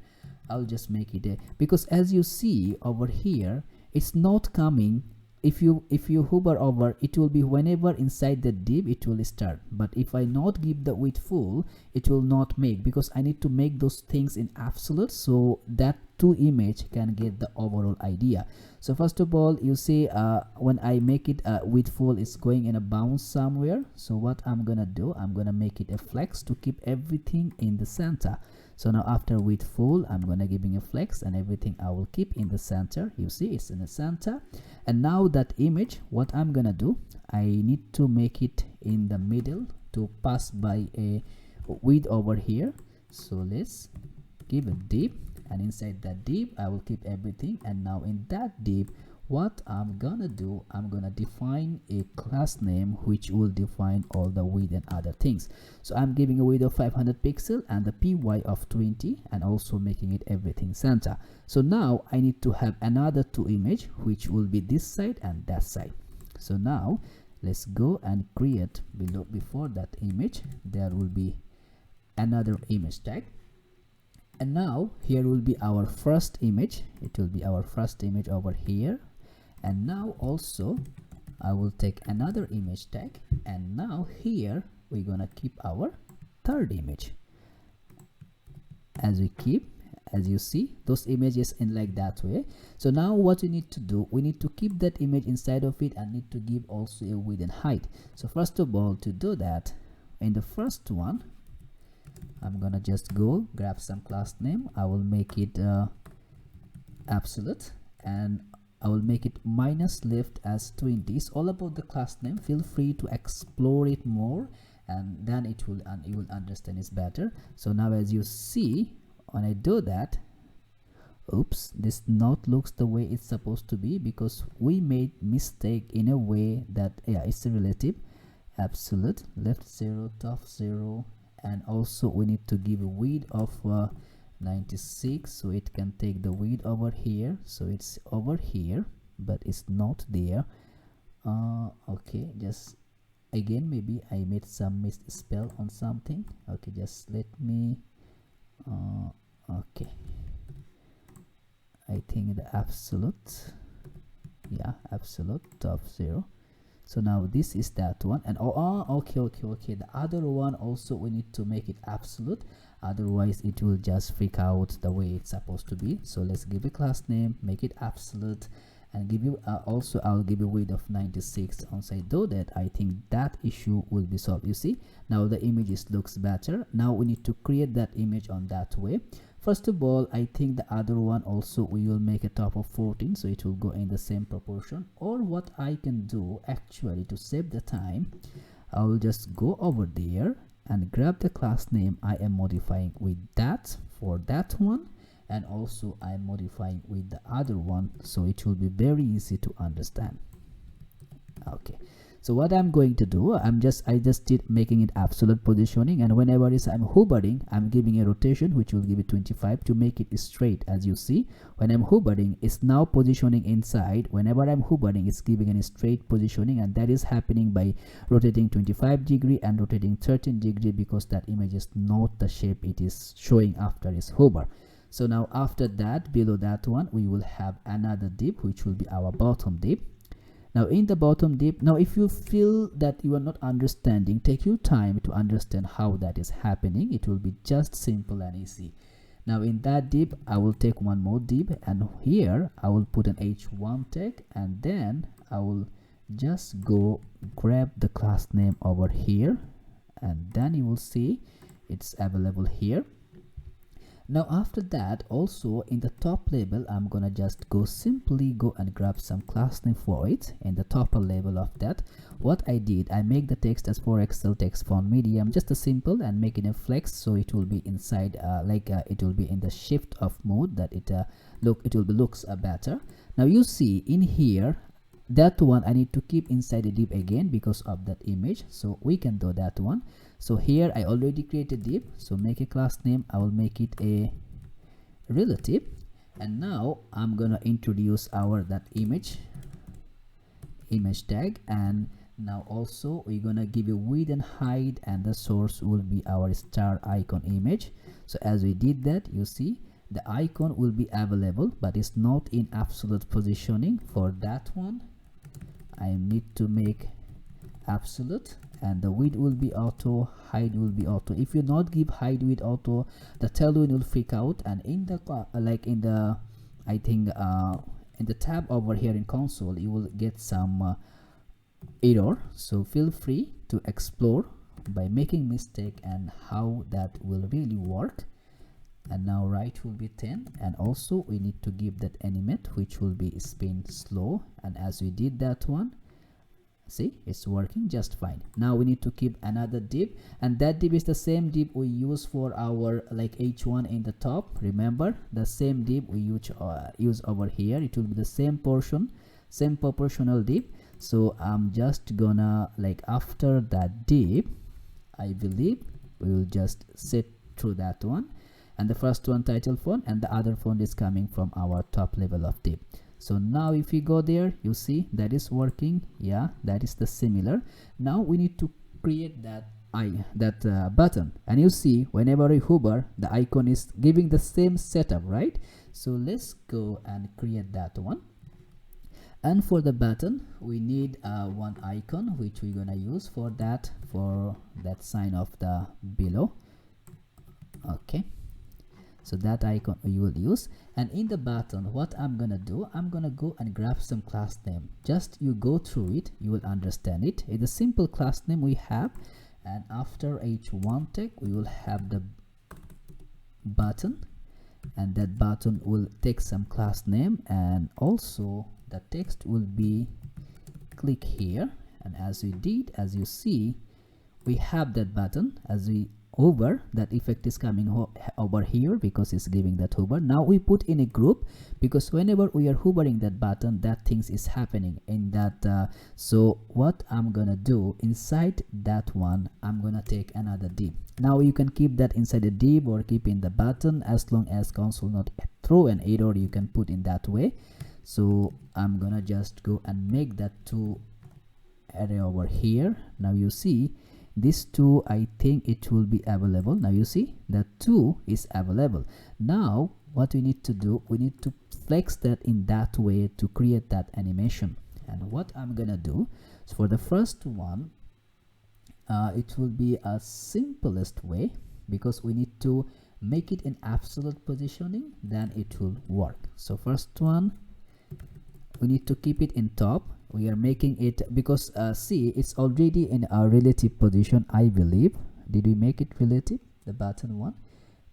Speaker 1: I'll just make it a, because as you see over here, it's not coming. If you hover over, it will be whenever inside the div it will start, but if I not give the width full, it will not make, because I need to make those things in absolute so that two image can get the overall idea. So first of all, you see when I make it width full, it's going in a bounce somewhere. So what I'm gonna do, I'm gonna make it a flex to keep everything in the center. So now after width full, I'm gonna giving a flex, and everything I will keep in the center. You see it's in the center. And now that image, what I'm gonna do, I need to make it in the middle to pass by a width over here. So let's give a div, and inside that div I will keep everything. And now in that div, what I'm gonna do, I'm gonna define a class name which will define all the width and other things. So I'm giving a width of 500 pixel and the py of 20, and also making it everything center. So now I need to have another two image which will be this side and that side. So now let's go and create below, before that image there will be another image tag. And now here will be our first image. It will be our first image over here. And now also I will take another image tag, and now here we're gonna keep our third image. As we keep, as you see, those images in like that way. So now what we need to do, we need to keep that image inside of it and need to give also a width and height. So first of all, to do that, in the first one, I'm gonna just go grab some class name. I will make it absolute, and I will make it minus left as 20. It's all about the class name. Feel free to explore it more, and then it will, and you will understand it better. So now as you see, when I do that, oops, this not looks the way it's supposed to be, because we made mistake in a way that, yeah, it's a relative. Absolute left 0, top 0, and also we need to give a width of 96, so it can take the width over here. So it's over here, but it's not there. Okay, just again, maybe I made some misspell on something. Okay, just let me okay, I think the absolute, yeah, absolute top 0. So now this is that one, and okay, the other one also we need to make it absolute, otherwise it will just freak out the way it's supposed to be. So let's give a class name, make it absolute, and give you also I'll give a width of 96. Once I do that, I think that issue will be solved. You see, now the images looks better. Now we need to create that image on that way. First of all, I think the other one also we will make a top of 14, so it will go in the same proportion. Or what I can do actually to save the time, I will just go over there and grab the class name I am modifying with that for that one, and also I'm modifying with the other one, so it will be very easy to understand. Okay, so what I'm going to do, I just did making it absolute positioning, and whenever I'm hovering, I'm giving a rotation which will give it 25 to make it straight. As you see, when I'm hovering, it's now positioning inside. Whenever I'm hovering, it's giving a straight positioning, and that is happening by rotating 25 degree and rotating 13 degree, because that image is not the shape it is showing after its hover. So now after that, below that one, we will have another div which will be our bottom div. Now in the bottom div, now if you feel that you are not understanding, take your time to understand how that is happening. It will be just simple and easy. Now in that div, I will take one more div, and here I will put an h1 tag, and then I will just go grab the class name over here, and then you will see it's available here. Now after that, also in the top label, I'm gonna just simply go and grab some class name for it in the top label of that. What I did, I make the text as for Excel text font medium, just a simple, and make it a flex, so it will be inside it will be in the shift of mode, that it looks better. Now you see in here, that one I need to keep inside the div again because of that image, so we can do that one. So here I already created div, so make a class name, I will make it a relative, and now I'm gonna introduce that image image tag, and now also we're gonna give a width and height, and the source will be our star icon image. So as we did that, you see the icon will be available, but it's not in absolute positioning. For that one, I need to make absolute, and the width will be auto, height will be auto. If you not give height with auto, the Tailwind will freak out, and in the like in the I think in the tab over here in console, you will get some error. So feel free to explore by making mistake and how that will really work. And now right will be 10, and also we need to give that animate, which will be spin slow, and as we did that one, see, it's working just fine. Now we need to keep another div, and that div is the same div we use for our like h1 in the top. Remember, the same div we use over here. It will be the same portion, same proportional div. So I'm just gonna, like, after that div, I believe we will just set through that one, and the first one title font, and the other font is coming from our top level of div. So now if we go there, you see that is working. Yeah, that is the similar. Now we need to create that button, and you see whenever we hover, the icon is giving the same setup, right? So let's go and create that one. And for the button, we need one icon which we're gonna use for that sign of the below. Okay, so that icon we will use. And in the button, what I'm gonna do, I'm gonna go and grab some class name. Just you go through it, you will understand it. It's a simple class name we have, and after h1 tag we will have the button, and that button will take some class name, and also the text will be click here. And as we did, as you see, we have that button. As we hover, that effect is coming over here because it's giving that hover. Now we put in a group, because whenever we are hovering that button, that things is happening in that. So what I'm gonna do, inside that one, I'm gonna take another div. Now you can keep that inside a div or keep in the button, as long as console not throw an error, you can put in that way. So I'm gonna just go and make that two array over here. Now you see this two, I think it will be available. Now you see that two is available. Now what we need to do, we need to flex that in that way to create that animation. And what I'm gonna do, so for the first one, it will be a simplest way, because we need to make it in absolute positioning, then it will work. So first one, we need to keep it in top. We are making it because see, it's already in a relative position, I believe. Did we make it relative, the button one?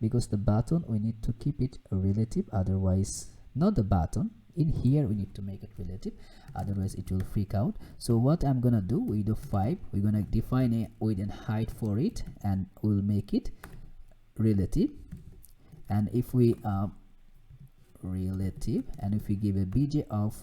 Speaker 1: Because the button, we need to keep it relative, otherwise, not the button, in here we need to make it relative, otherwise it will freak out. So what I'm gonna do, width of 5, we're gonna define a width and height for it, and we'll make it relative. And if we relative, and if we give a bj of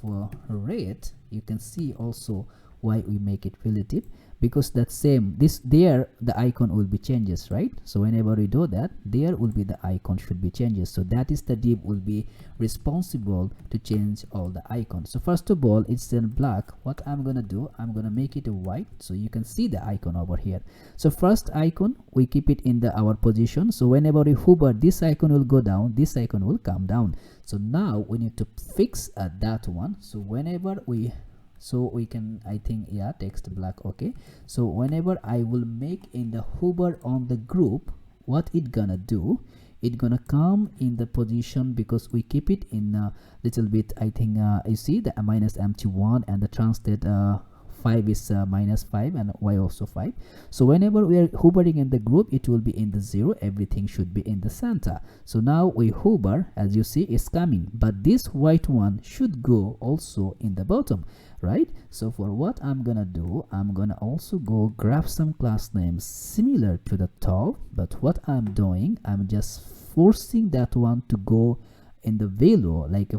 Speaker 1: rate, you can see also why we make it relative, because that same, this there, the icon will be changes, right? So whenever we do that, there will be the icon should be changes. So that is the div will be responsible to change all the icons. So first of all, it's in black. What I'm gonna do, I'm gonna make it a white, so you can see the icon over here. So first icon, we keep it in the our position. So whenever we hover, this icon will go down, this icon will come down. So now we need to fix that one. So whenever we, so we can, I think, yeah, text black. Okay, so whenever I will make in the hover on the group, what it gonna do, it gonna come in the position, because we keep it in a little bit, I think, you see the minus empty1, and the translate 5 is -5, and y also 5. So whenever we are hovering in the group, it will be in the 0, everything should be in the center. So now we hover, as you see, it's coming, but this white one should go also in the bottom, right? So for what I'm gonna do, I'm gonna also go grab some class names similar to the top, but what I'm doing, I'm just forcing that one to go in the value, like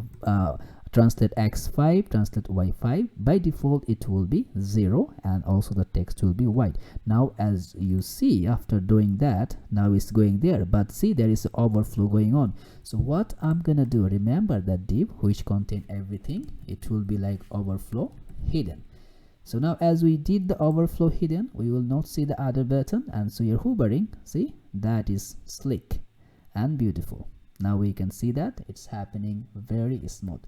Speaker 1: translate x5, translate y5. By default it will be 0, and also the text will be white. Now as you see, after doing that, now it's going there, but see, there is an overflow going on. So what I'm gonna do, remember that div which contain everything, it will be like overflow hidden. So now as we did the overflow hidden, we will not see the other button, and so you're hovering, see, that is slick and beautiful. Now we can see that it's happening very smooth.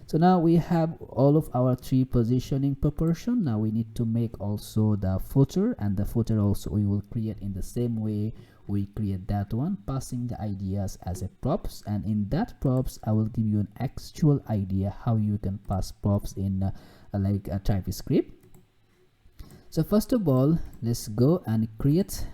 Speaker 1: So now we have all of our three positioning proportion. Now we need to make also the footer, and the footer also we will create in the same way we create that one, passing the ideas as a props, and in that props I will give you an actual idea how you can pass props in like a TypeScript. So first of all, let's go and create,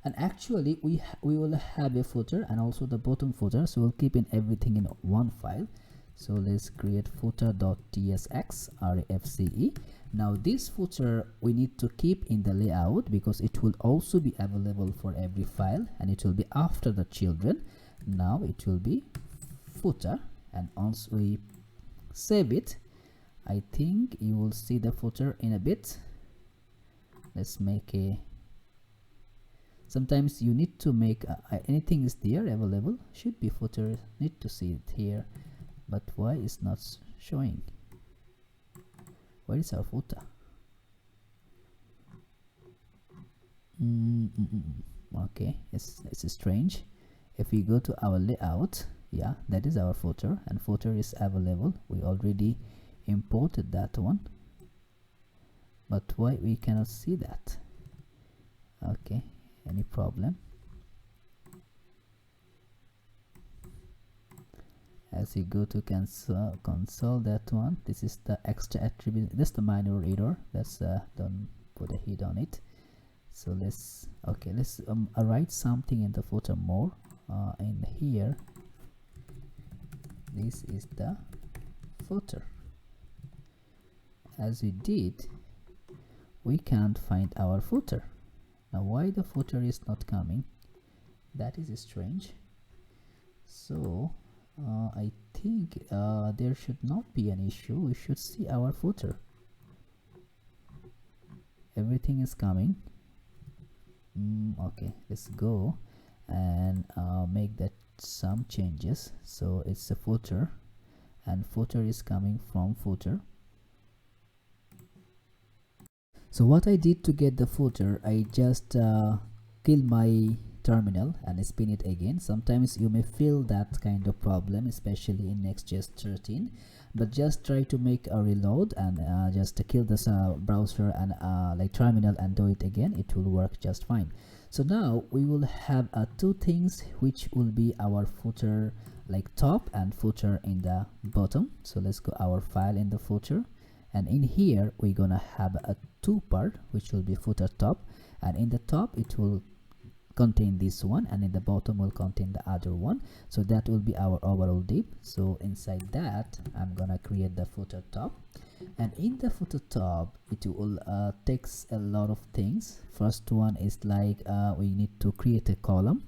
Speaker 1: and actually we will have a footer and also the bottom footer, so we'll keep in everything in one file. So let's create footer.tsx refce. Now this footer we need to keep in the layout because it will also be available for every file, and it will be after the children. Now it will be footer, and once we save it, I think you will see the footer in a bit. Let's make a, sometimes you need to make anything is there available, should be footer, need to see it here, but why is not showing? Where is our footer? Okay, it's strange. If we go to our layout, yeah, that is our footer, and footer is available. We already imported that one, but why we cannot see that? Okay, any problem? As you go to console that one, this is the extra attribute, that's the minor error, that's don't put a hit on it. So let's write something in the footer more in here. This is the footer. As we did, we can't find our footer. Now why the footer is not coming? That is strange. So I think there should not be an issue. We should see our footer. Everything is coming. Okay, let's go and make that some changes. So it's a footer, and footer is coming from footer. So what I did to get the footer, I just kill my terminal and spin it again. Sometimes you may feel that kind of problem, especially in Next.js 13, but just try to make a reload and just kill this browser and like terminal and do it again. It will work just fine. So now we will have two things which will be our footer, like top and footer in the bottom. So let's go our file in the footer, and in here we're gonna have a two part which will be footer top, and in the top it will contain this one, and in the bottom will contain the other one. So that will be our overall div. So inside that I'm gonna create the footer top, and in the footer top it will takes a lot of things. First one is like we need to create a column.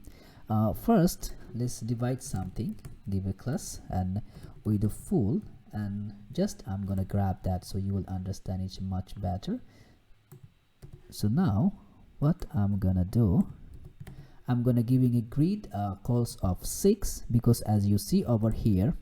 Speaker 1: First let's divide something, give a class and with a full, and just I'm gonna grab that so you will understand it much better. So now what I'm gonna do, I'm gonna giving a grid calls of 6, because as you see over here,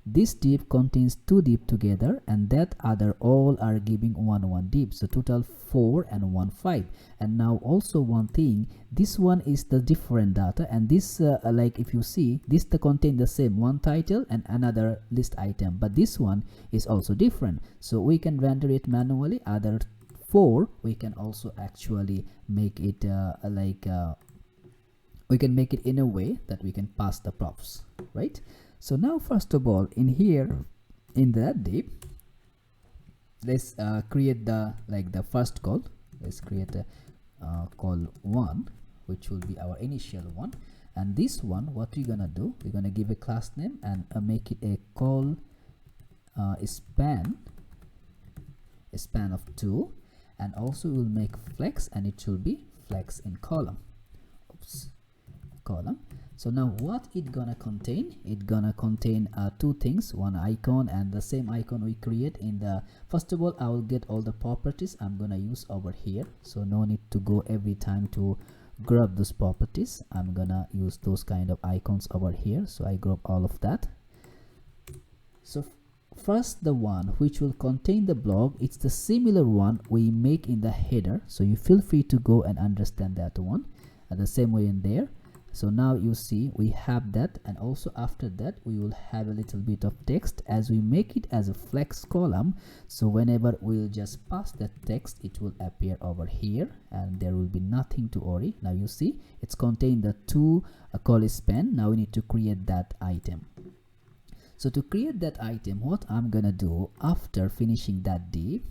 Speaker 1: this div contains two div together, and that other all are giving one div, so total 4 and 1 5. And now also one thing, this one is the different data, and this like if you see this the contain the same one title and another list item, but this one is also different, so we can render it manually. Other 4 we can also actually make it we can make it in a way that we can pass the props, right? So now first of all, in here in that div, let's create the the first call. Let's create a call 1, which will be our initial one, and this one what we're gonna do, we're gonna give a class name and make it a call span of 2, and also we'll make flex, and it will be flex in column. Oops. Column. So now what it gonna contain, it gonna contain two things, one icon, and the same icon we create in the, first of all I will get all the properties I'm gonna use over here, so no need to go every time to grab those properties. I'm gonna use those kind of icons over here, so I grab all of that. So first, the one which will contain the blog, it's the similar one we make in the header, so you feel free to go and understand that one the same way in there. So now you see we have that, and also after that we will have a little bit of text as we make it as a flex column. So whenever we'll just pass that text, it will appear over here and there will be nothing to worry. Now you see it's contained the two call span. Now we need to create that item. So to create that item, what I'm gonna do after finishing that div,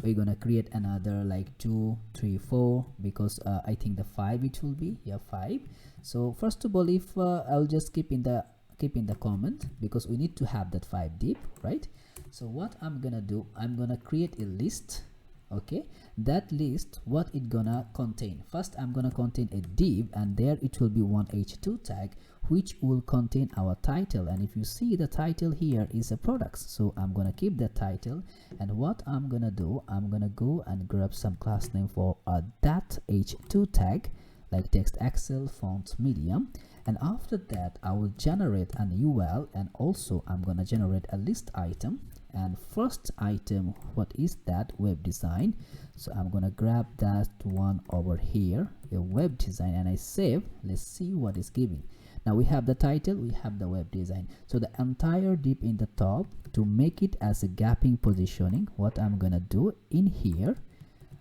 Speaker 1: we're gonna create another like 2, 3, 4, because I think the 5 it will be, yeah, 5. So first of all, if I'll just keep in the comment, because we need to have that 5 div, right? So what I'm gonna do, I'm gonna create a list. Okay, that list, what it gonna contain? First I'm gonna contain a div, and there it will be one h2 tag which will contain our title. And if you see, the title here is a products, so I'm gonna keep the title. And what I'm gonna do, I'm gonna go and grab some class name for that h2 tag, like text Excel font medium. And after that I will generate an UL, and also I'm gonna generate a list item. And first item, what is that? Web design. So I'm gonna grab that one over here, a web design, and I save. Let's see what is giving. Now we have the title, we have the web design. So the entire div in the top, to make it as a gapping positioning, what I'm gonna do in here,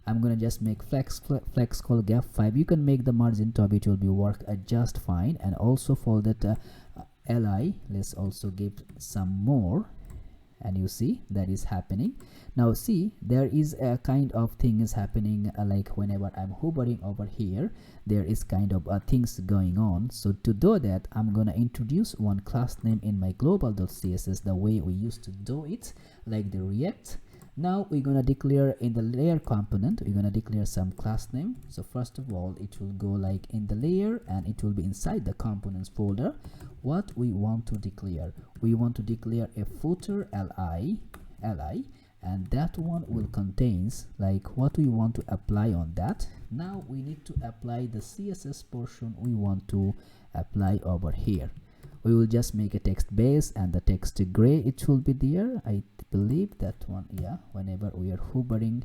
Speaker 1: I'm gonna just make flex call gap 5. You can make the margin top, it will be work just fine. And also for that li, let's also give some more. And you see that is happening. Now see, there is a kind of thing is happening, like whenever I'm hovering over here, there is kind of things going on. So to do that, I'm gonna introduce one class name in my global.css, the way we used to do it, like the React. Now we're gonna declare in the layer component, we're gonna declare some class name. So first of all, it will go like in the layer, and it will be inside the components folder. What we want to declare, we want to declare a footer li, and that one will contains like what we want to apply on that. Now we need to apply the CSS portion we want to apply over here. We will just make a text base, and the text gray, it will be there. I believe that one, yeah, whenever we are hovering.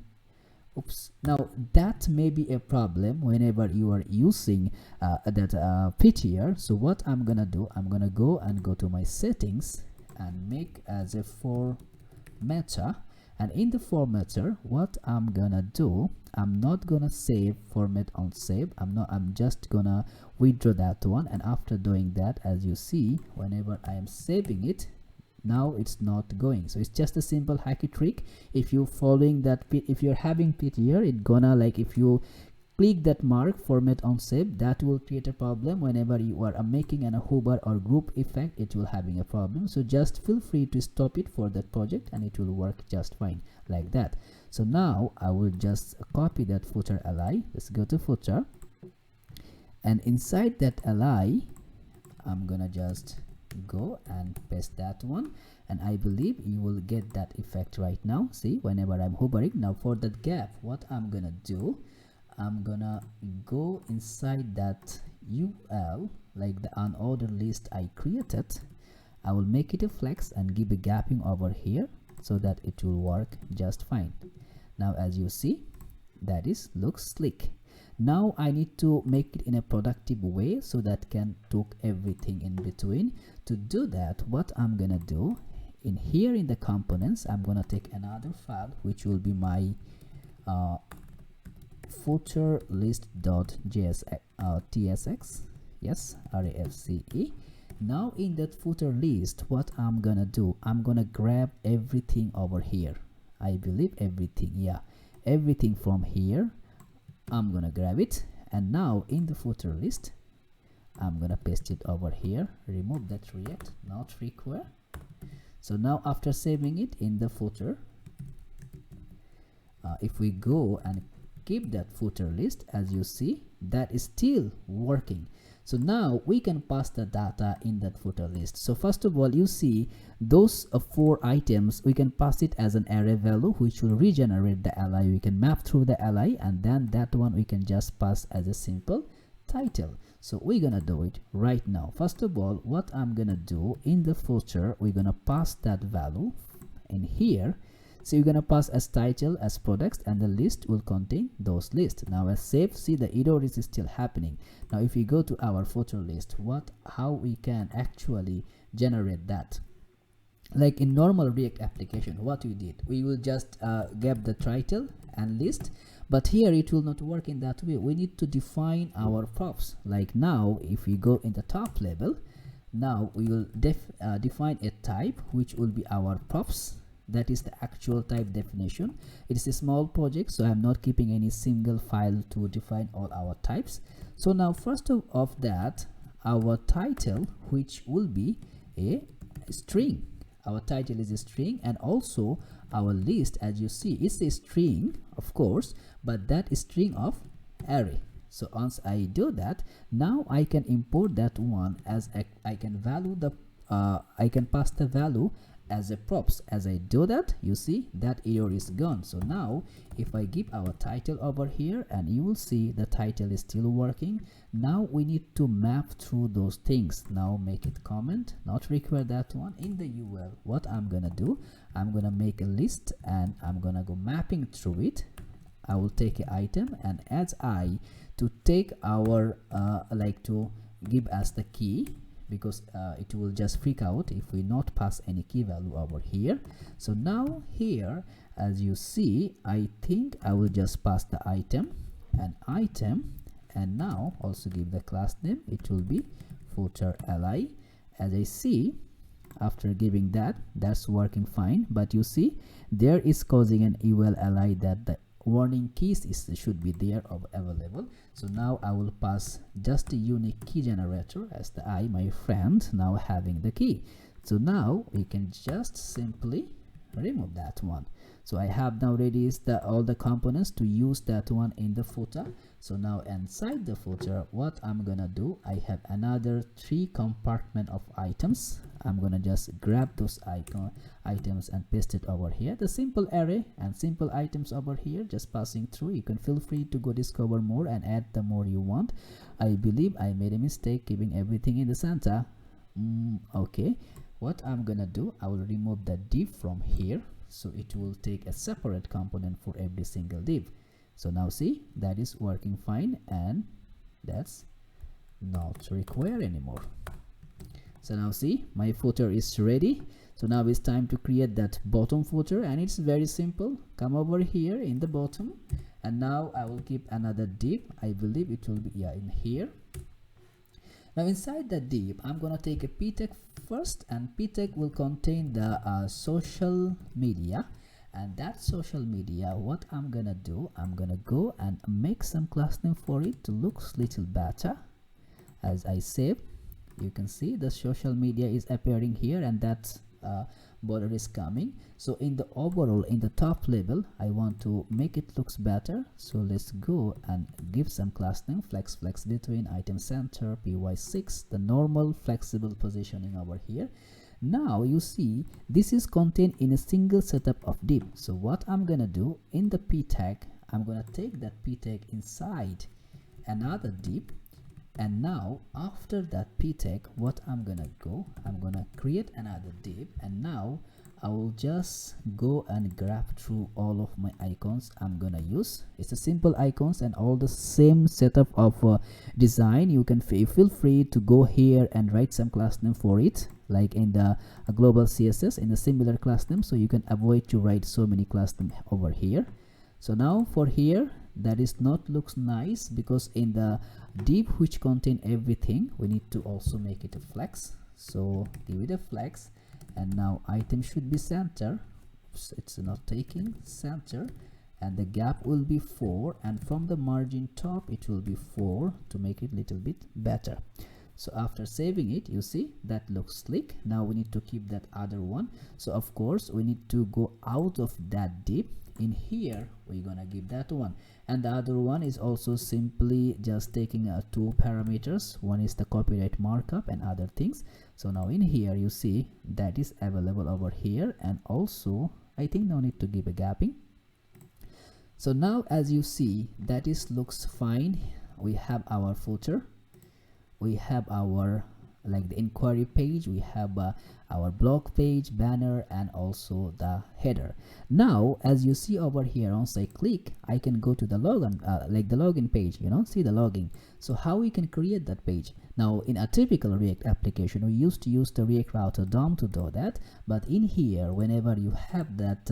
Speaker 1: Oops. Now that may be a problem whenever you are using that PTR. So what I'm gonna do, I'm gonna go to my settings and make as a formatter. And in the formatter, what I'm gonna do, I'm not gonna save format on save. I'm just gonna withdraw that one. And after doing that, as you see, whenever I am saving it, now it's not going. So it's just a simple hacky trick. If you following that, if you're having PTR, it gonna like, if you click that mark format on save, that will create a problem whenever you are making an hover or group effect, it will having a problem. So just feel free to stop it for that project, and it will work just fine like that. So now I will just copy that footer li. Let's go to footer, and inside that li, I'm gonna just go and paste that one, and I believe you will get that effect right now. See, whenever I'm hovering. Now for that gap, what I'm gonna do, I'm gonna go inside that UL, like the unordered list I created. I will make it a flex and give a gapping over here so that it will work just fine. Now as you see, that is looks slick. Now I need to make it in a productive way so that can took everything in between. To do that, what I'm gonna do, in here in the components, I'm gonna take another file which will be my footer list.tsx, yes, REACE. Now in that footer list, what I'm gonna do, I'm gonna grab everything over here. I believe everything, yeah, everything from here, I'm gonna grab it. And now in the footer list, I'm gonna paste it over here. Remove that React, not require. So now after saving it in the footer, if we go and keep that footer list, as you see, that is still working. So now we can pass the data in that footer list. So first of all, you see those 4 items, we can pass it as an array value which will regenerate the li. We can map through the li, and then that one we can just pass as a simple title. So we're gonna do it right now. First of all, what I'm gonna do in the footer, we're gonna pass that value in here. So you're gonna pass as title, as products, and the list will contain those lists. Now as save, see the error is still happening. Now if we go to our footer list, how we can actually generate that? Like in normal React application, what we did, we will just get the title and list, but here it will not work in that way. We need to define our props. Like now if we go in the top level, now we will define a type which will be our props. That is the actual type definition. It is a small project, so I'm not keeping any single file to define all our types. So now first of that, our title, which will be a string. Our title is a string, and also our list, as you see, is a string, of course, but that is string of array. So once I do that, now I can import that one as I can pass the value as a props. As I do that, you see that error is gone. So now if I give our title over here, and you will see the title is still working. Now we need to map through those things. Now make it comment, not require that one. In the UL, what I'm gonna do, I'm gonna make a list and I'm gonna go mapping through it. I will take an item, and as I to take our like to give us the key, because it will just freak out if we not pass any key value over here. So now here, as you see, I think I will just pass the item, and now also give the class name. It will be footer li. As I see, after giving that, that's working fine, but you see there is causing an ul li that the warning keys should be there available. So now I will pass just a unique key generator as the my friend, now having the key. So now we can just simply remove that one. So I have now ready all the components to use that one in the footer. So now inside the footer, what I'm gonna do, I have another 3 compartment of items. I'm gonna just grab those items and paste it over here. The simple array and simple items over here, just passing through. You can feel free to go discover more and add the more you want. I believe I made a mistake keeping everything in the center. Okay, what I'm gonna do, I will remove the div from here, so it will take a separate component for every single div. So now see, that is working fine, and that's not required anymore. So now see, my footer is ready. So now it's time to create that bottom footer, and it's very simple. Come over here in the bottom, and now I will keep another div. I believe it will be in here. Now inside the div, I'm gonna take a p tag first, and p tag will contain the social media. And that social media, what I'm gonna do, I'm gonna go and make some class name for it to look little better. As I save, you can see the social media is appearing here, and that border is coming. So in the overall, in the top level, I want to make it looks better. So let's go and give some class name, flex between item center py6, the normal flexible positioning over here. Now you see this is contained in a single setup of div. So what I'm gonna do in the p tag, I'm gonna take that p tag inside another div, and now after that p tag, what I'm gonna create another div, and now I will just go and grab through all of my icons I'm gonna use. It's a simple icons and all the same setup of design. You can feel free to go here and write some class name for it, like in the global CSS in the similar class name, so you can avoid to write so many class name over here. So now for here, that is not looks nice, because in the div which contain everything, we need to also make it a flex. So give it a flex, and now item should be center. Oops, it's not taking center, and the gap will be 4, and from the margin top it will be 4 to make it little bit better. So after saving it, you see that looks slick. Now we need to keep that other one. So of course we need to go out of that div. In here we're gonna give that one, and the other one is also simply just taking 2 parameters. One is the copyright markup and other things. So now in here you see that is available over here, and also I think no need to give a gapping. So now as you see, that is looks fine we have our footer, we have our like the inquiry page, we have our blog page, banner, and also the header. Now as you see over here, once I click, I can go to the login, like the login page, you know, see the login. So how we can create that page? Now in a typical React application, we used to use the React Router DOM to do that, but in here, whenever you have that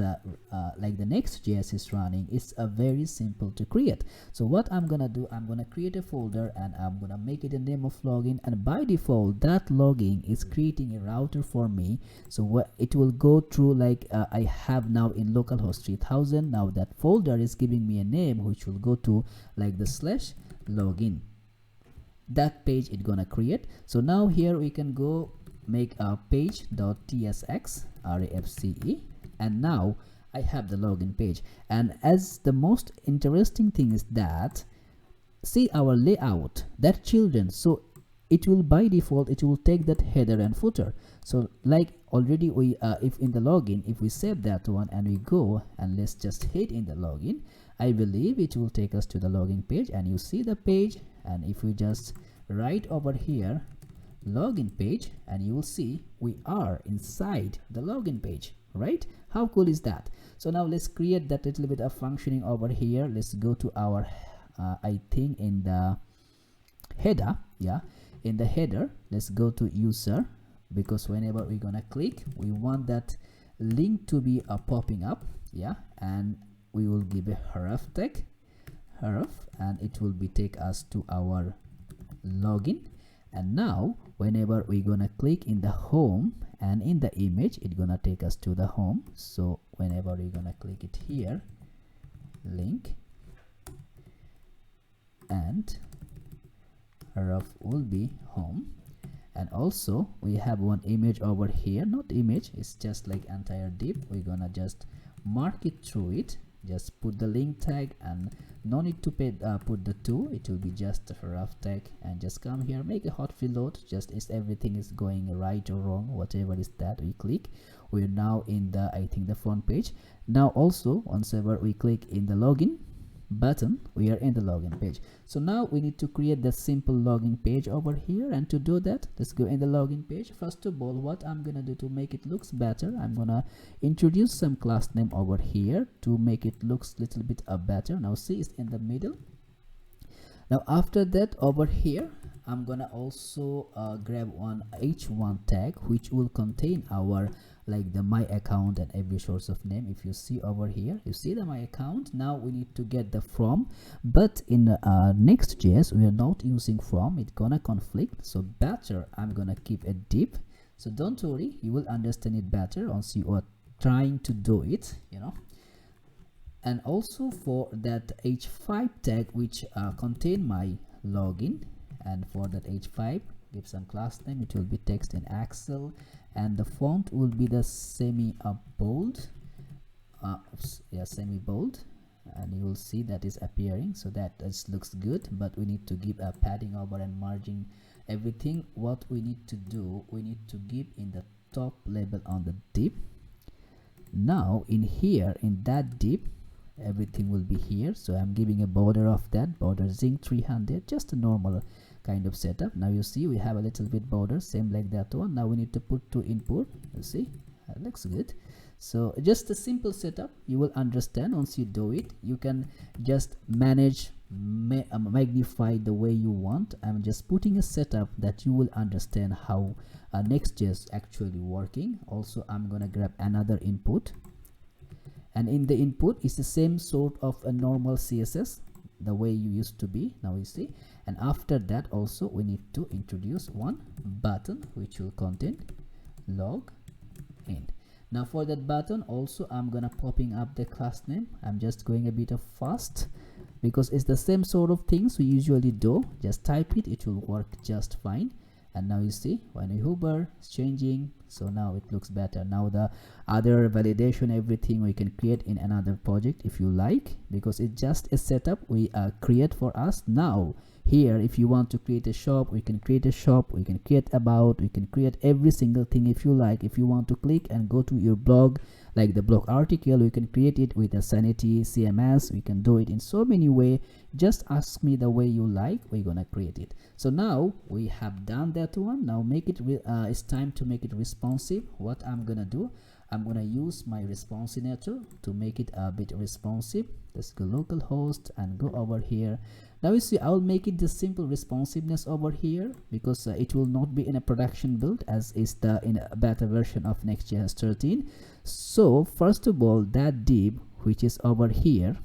Speaker 1: like the Next.js is running, it's a very simple to create. So what I'm gonna do, I'm gonna create a folder and I'm gonna make it a name of login, and by default that login is creating a router for me. So what it will go through, like I have now in localhost 3000, now that folder is giving me a name which will go to like the /login. That page it's gonna create. So now here we can go make a page.tsx refce, and now I have the login page. And as the most interesting thing is that, see our layout, that children, so it will by default it will take that header and footer. So like already we if in the login, if we save that one and we go and let's just hit in the login, I believe it will take us to the login page, and you see the page. And if we just write over here login page, and you will see we are inside the login page, right? How cool is that? So now let's create that little bit of functioning over here. Let's go to our I think in the header, yeah, in the header let's go to user, because whenever we're gonna click, we want that link to be popping up, yeah, and we will give a href tag, and it will be take us to our login. And now whenever we're gonna click in the home and in the image, it's gonna take us to the home. So whenever we're gonna click it here, link, and href will be home. And also we have one image over here, not image, it's just like entire div. We're gonna just mark it through it, just put the link tag, and no need to put the 2, it will be just a href tag, and just come here, make a hot reload, just is everything is going right or wrong, whatever is that, we click, we're now in the I think the front page. Now also once ever we click in the login button, we are in the login page. So now we need to create the simple login page over here, and to do that, let's go in the login page. First of all, what I'm gonna do to make it looks better, I'm gonna introduce some class name over here to make it looks little bit better. Now see, it's in the middle. Now after that, over here I'm gonna also grab one h1 tag which will contain our like the my account and every source of name. If you see over here, you see the my account. Now we need to get the from, but in Next.js we are not using from, it's gonna conflict. So better I'm gonna keep a div. So don't worry, you will understand it better once you are trying to do it, you know. And also for that h5 tag which contain my login, and for that h5 give some class name, it will be text in Excel, and the font will be the semi bold, semi bold, and you will see that is appearing. So that looks good, but we need to give a padding over and margin everything. What we need to do, we need to give in the top label on the div. Now in here in that div, everything will be here. So I'm giving a border of that border zinc 300, just a normal kind of setup. Now you see we have a little bit border, same like that one. Now we need to put to input, you see that looks good. So just a simple setup, you will understand once you do it. You can just manage magnify the way you want. I'm just putting a setup that you will understand how Next.js actually working. Also I'm gonna grab another input, and in the input is the same sort of a normal CSS the way you used to be. Now you see, and after that also we need to introduce one button which will contain log in. Now for that button also I'm gonna popping up the class name. I'm just going a bit of fast because it's the same sort of things we usually do. Just type it, it will work just fine. And now you see when we hover, it's changing. So now it looks better. Now the other validation, everything we can create in another project if you like, because it's just a setup we create for us. Now here, if you want to create a shop, we can create a shop, we can create about, we can create every single thing if you like. If you want to click and go to your blog like the block article, we can create it with a sanity CMS. We can do it in so many ways. Just ask me the way you like, we're gonna create it. So now we have done that one. Now make it it's time to make it responsive. What I'm gonna do, I'm gonna use my responsiveness to make it a bit responsive. Let's go localhost and go over here. Now you see, I will make it the simple responsiveness over here, because it will not be in a production build as is the in a beta version of Next.js 13. So first of all, that div which is over here,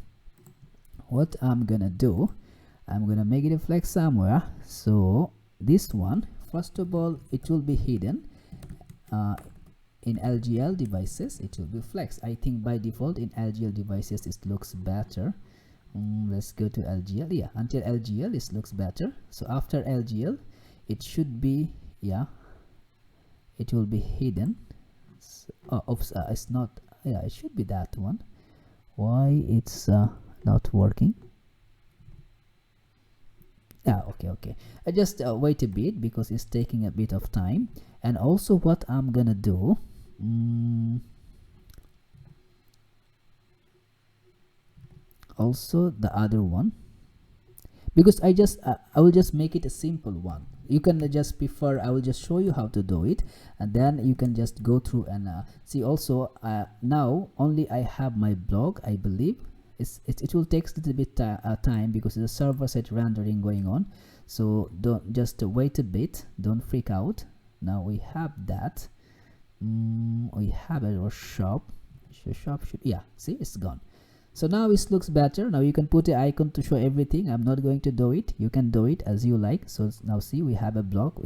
Speaker 1: what I'm gonna do, I'm gonna make it a flex somewhere. So this one, first of all, it will be hidden. In LGL devices it will be flex. I think by default in LGL devices it looks better. Let's go to LGL. Yeah, until LGL it looks better. So after LGL it should be, yeah, it will be hidden. So, oops, it's not. Yeah, it should be that one. Why it's not working? Yeah, okay. I just wait a bit because it's taking a bit of time. And also what I'm gonna do, also the other one, because I will just make it a simple one. You can just prefer, I will just show you how to do it, and then you can just go through and see. Also now only I have my blog, I believe. It will take a little bit time because there's a server-side rendering going on. So don't just wait a bit, don't freak out. Now we have that. We have a shop. Yeah, see, it's gone. So now it looks better. Now you can put an icon to show everything. I'm not going to do it. You can do it as you like. So now see, we have a block,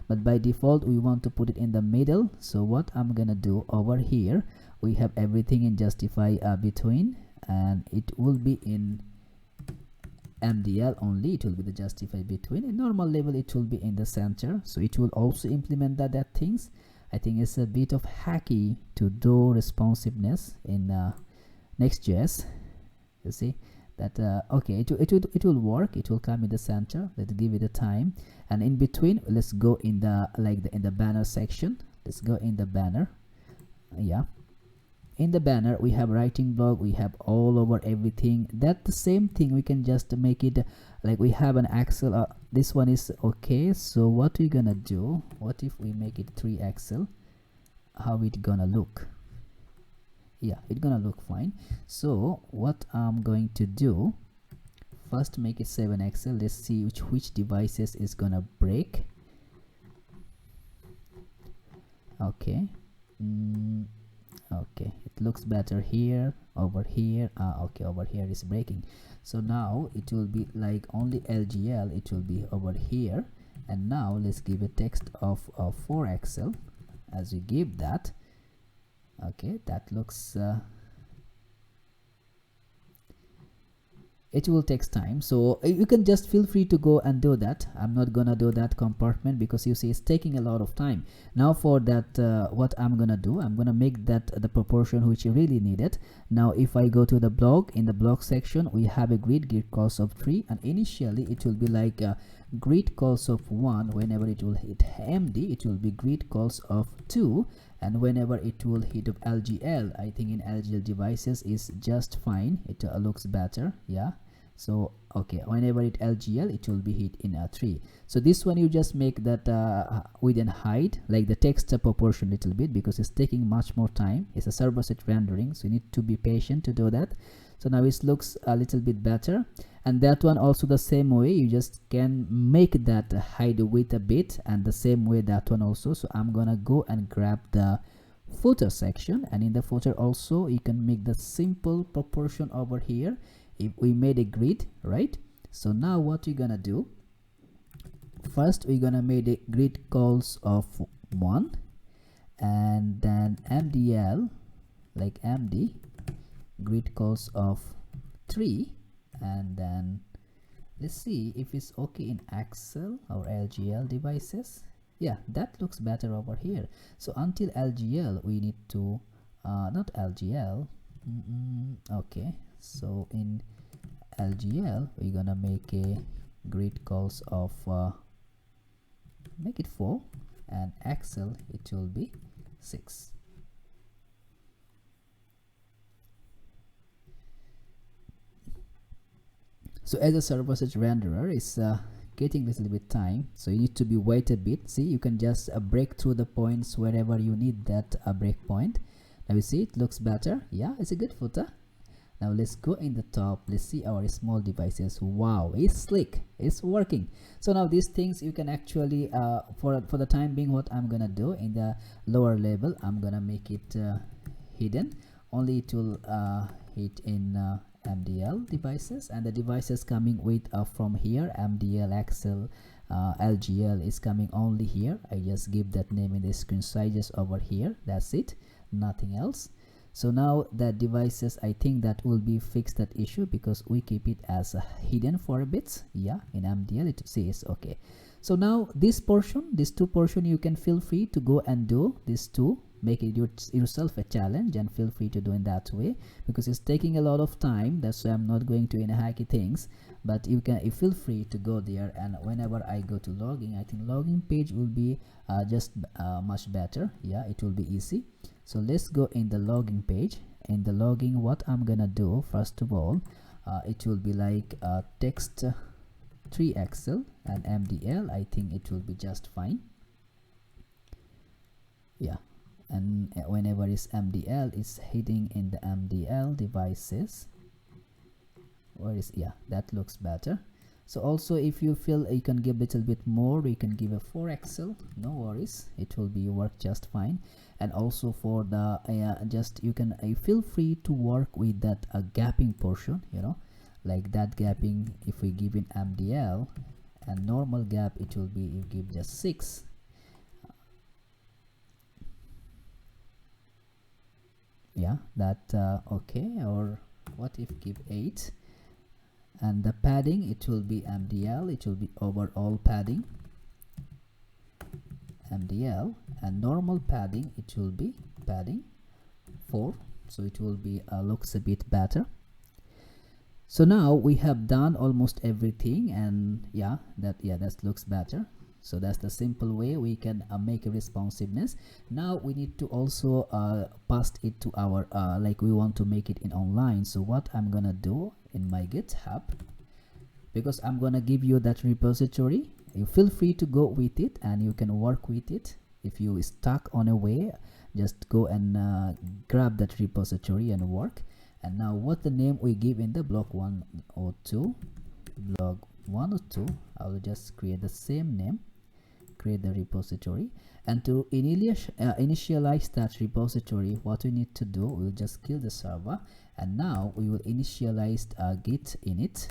Speaker 1: but by default we want to put it in the middle. So what I'm gonna do over here, we have everything in justify between, and it will be in MDL only. It will be the justify between. In normal level it will be in the center. So it will also implement that things. I think it's a bit of hacky to do responsiveness in Nextjs. You see that okay, it will work. It will come in the center. Let's give it a time. And in between, let's go in the in the banner section. Let's go in the banner. Yeah, in the banner we have writing block, we have all over everything. That the same thing, we can just make it like we have an axle. This one is okay. So what we gonna do, what if we make it 3 axle? How it gonna look? Yeah, it's gonna look fine. So what I'm going to do, first make it 7 axle. Let's see which devices is gonna break. Okay, okay, it looks better here. Over here, okay, over here is breaking. So now it will be like only LGL, it will be over here. And now let's give a text of 4 axle. As we give that, okay, that looks it will take time. So you can just feel free to go and do that. I'm not gonna do that compartment because you see it's taking a lot of time. Now for that, what I'm gonna do, I'm gonna make that the proportion which you really need it. Now if I go to the blog, in the blog section we have a grid calls of 3, and initially it will be like grid calls of 1. Whenever it will hit MD, it will be grid calls of 2, and whenever it will hit of LGL, I think in LGL devices is just fine. It looks better. Yeah, so okay, whenever it LGL it will be hit in 3. So this one you just make that width and height, like the text proportion little bit, because it's taking much more time. It's a server-side rendering, so you need to be patient to do that. So now it looks a little bit better. And that one also the same way, you just can make that hide width a bit, and the same way that one also. So I'm gonna go and grab the footer section, and in the footer also you can make the simple proportion over here. If we made a grid, right? So now what we're gonna do, first we're gonna make a grid calls of 1, and then MDL, like MD, grid calls of 3, and then let's see if it's okay in Axel or LGL devices. Yeah, that looks better over here. So until LGL we need to not LGL, okay, so in LGL we're gonna make a grid calls of make it 4, and Axel it will be 6. So as a server-side renderer, it's getting a little bit time, so you need to be wait a bit. See, you can just break through the points wherever you need that break point. Now you see it looks better. Yeah, it's a good footer. Now let's go in the top. Let's see our small devices. Wow, it's slick, it's working. So now these things you can actually for the time being, what I'm gonna do in the lower level, I'm gonna make it hidden. Only it will hit in MDL devices, and the devices coming with from here, MDL, Excel, LGL is coming only here. I just give that name in the screen sizes over here. That's it, nothing else. So now the devices, I think that will be fixed that issue, because we keep it as hidden for a bit. Yeah, in MDL it says okay. So now this portion, these two portion, you can feel free to go and do these two. Make it yourself a challenge and feel free to do in that way, because it's taking a lot of time. That's why I'm not going to hacky things, but you feel free to go there. And whenever I go to logging, I think logging page will be just much better. Yeah, it will be easy. So let's go in the logging page. In the logging, what I'm gonna do first of all, it will be like text 3xl and MDL. I think it will be just fine. Yeah, and whenever it's MDL, it's hitting in the MDL devices. Where is, yeah, that looks better. So also if you feel you can give a little bit more, you can give a 4xl, no worries, it will be work just fine. And also for the just you can feel free to work with that gapping portion, you know, like that gapping. If we give in MDL and normal gap, it will be, you give just 6. Yeah, that okay. Or what if give 8? And the padding, it will be MDL, it will be overall padding MDL, and normal padding, it will be padding 4. So it will be looks a bit better. So now we have done almost everything, and yeah, that looks better. So that's the simple way we can make a responsiveness. Now we need to also pass it to our like we want to make it in online. So what I'm gonna do in my GitHub, because I'm gonna give you that repository, you feel free to go with it and you can work with it. If you stuck on a way, just go and grab that repository and work. And now what the name we give in the block 102, blog 102, I will just create the same name, create the repository. And to initialize that repository, what we need to do, we'll just kill the server, and now we will initialize git init.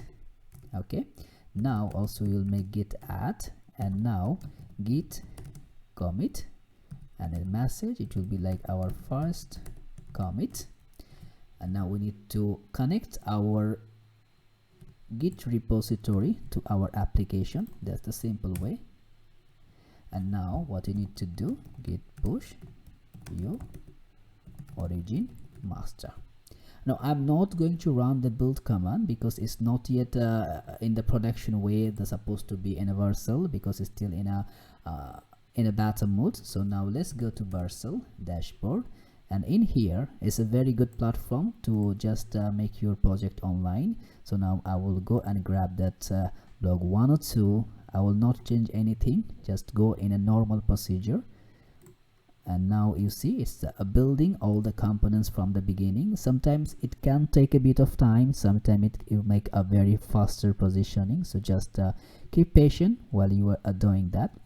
Speaker 1: Okay, now also we'll make git add, and now git commit, and a message, it will be like our first commit. And now we need to connect our git repository to our application. That's the simple way. And now what you need to do, git push view origin master. Now I'm not going to run the build command because it's not yet in the production way. They're supposed to be universal because it's still in a beta mode. So now let's go to Vercel dashboard, and in here is a very good platform to just make your project online. So now I will go and grab that blog 102. I will not change anything, just go in a normal procedure. And now you see it's building all the components from the beginning. Sometimes it can take a bit of time, sometimes it will make a very faster positioning. So just keep patient while you are doing that.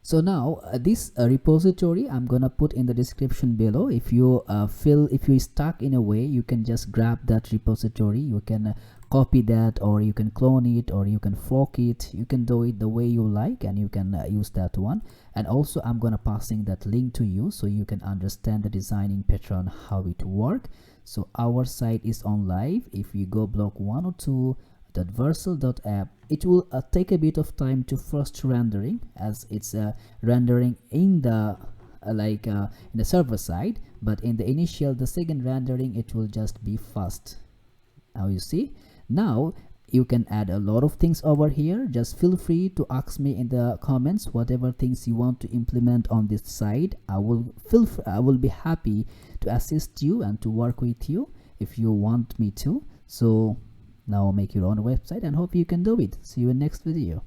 Speaker 1: So now this repository I'm gonna put in the description below. If you if you stuck in a way, you can just grab that repository, you can copy that, or you can clone it, or you can fork it. You can do it the way you like, and you can use that one. And also I'm gonna passing that link to you so you can understand the designing pattern, how it work. So our site is on live. If you go blog 102.vercel.app, it will take a bit of time to first rendering, as it's rendering in the in the server side, but in the initial, the second rendering, it will just be fast. Now you see, now you can add a lot of things over here. Just feel free to ask me in the comments whatever things you want to implement on this side. I will be happy to assist you and to work with you if you want me to. So Now make your own website and hope you can do it. See you in next video.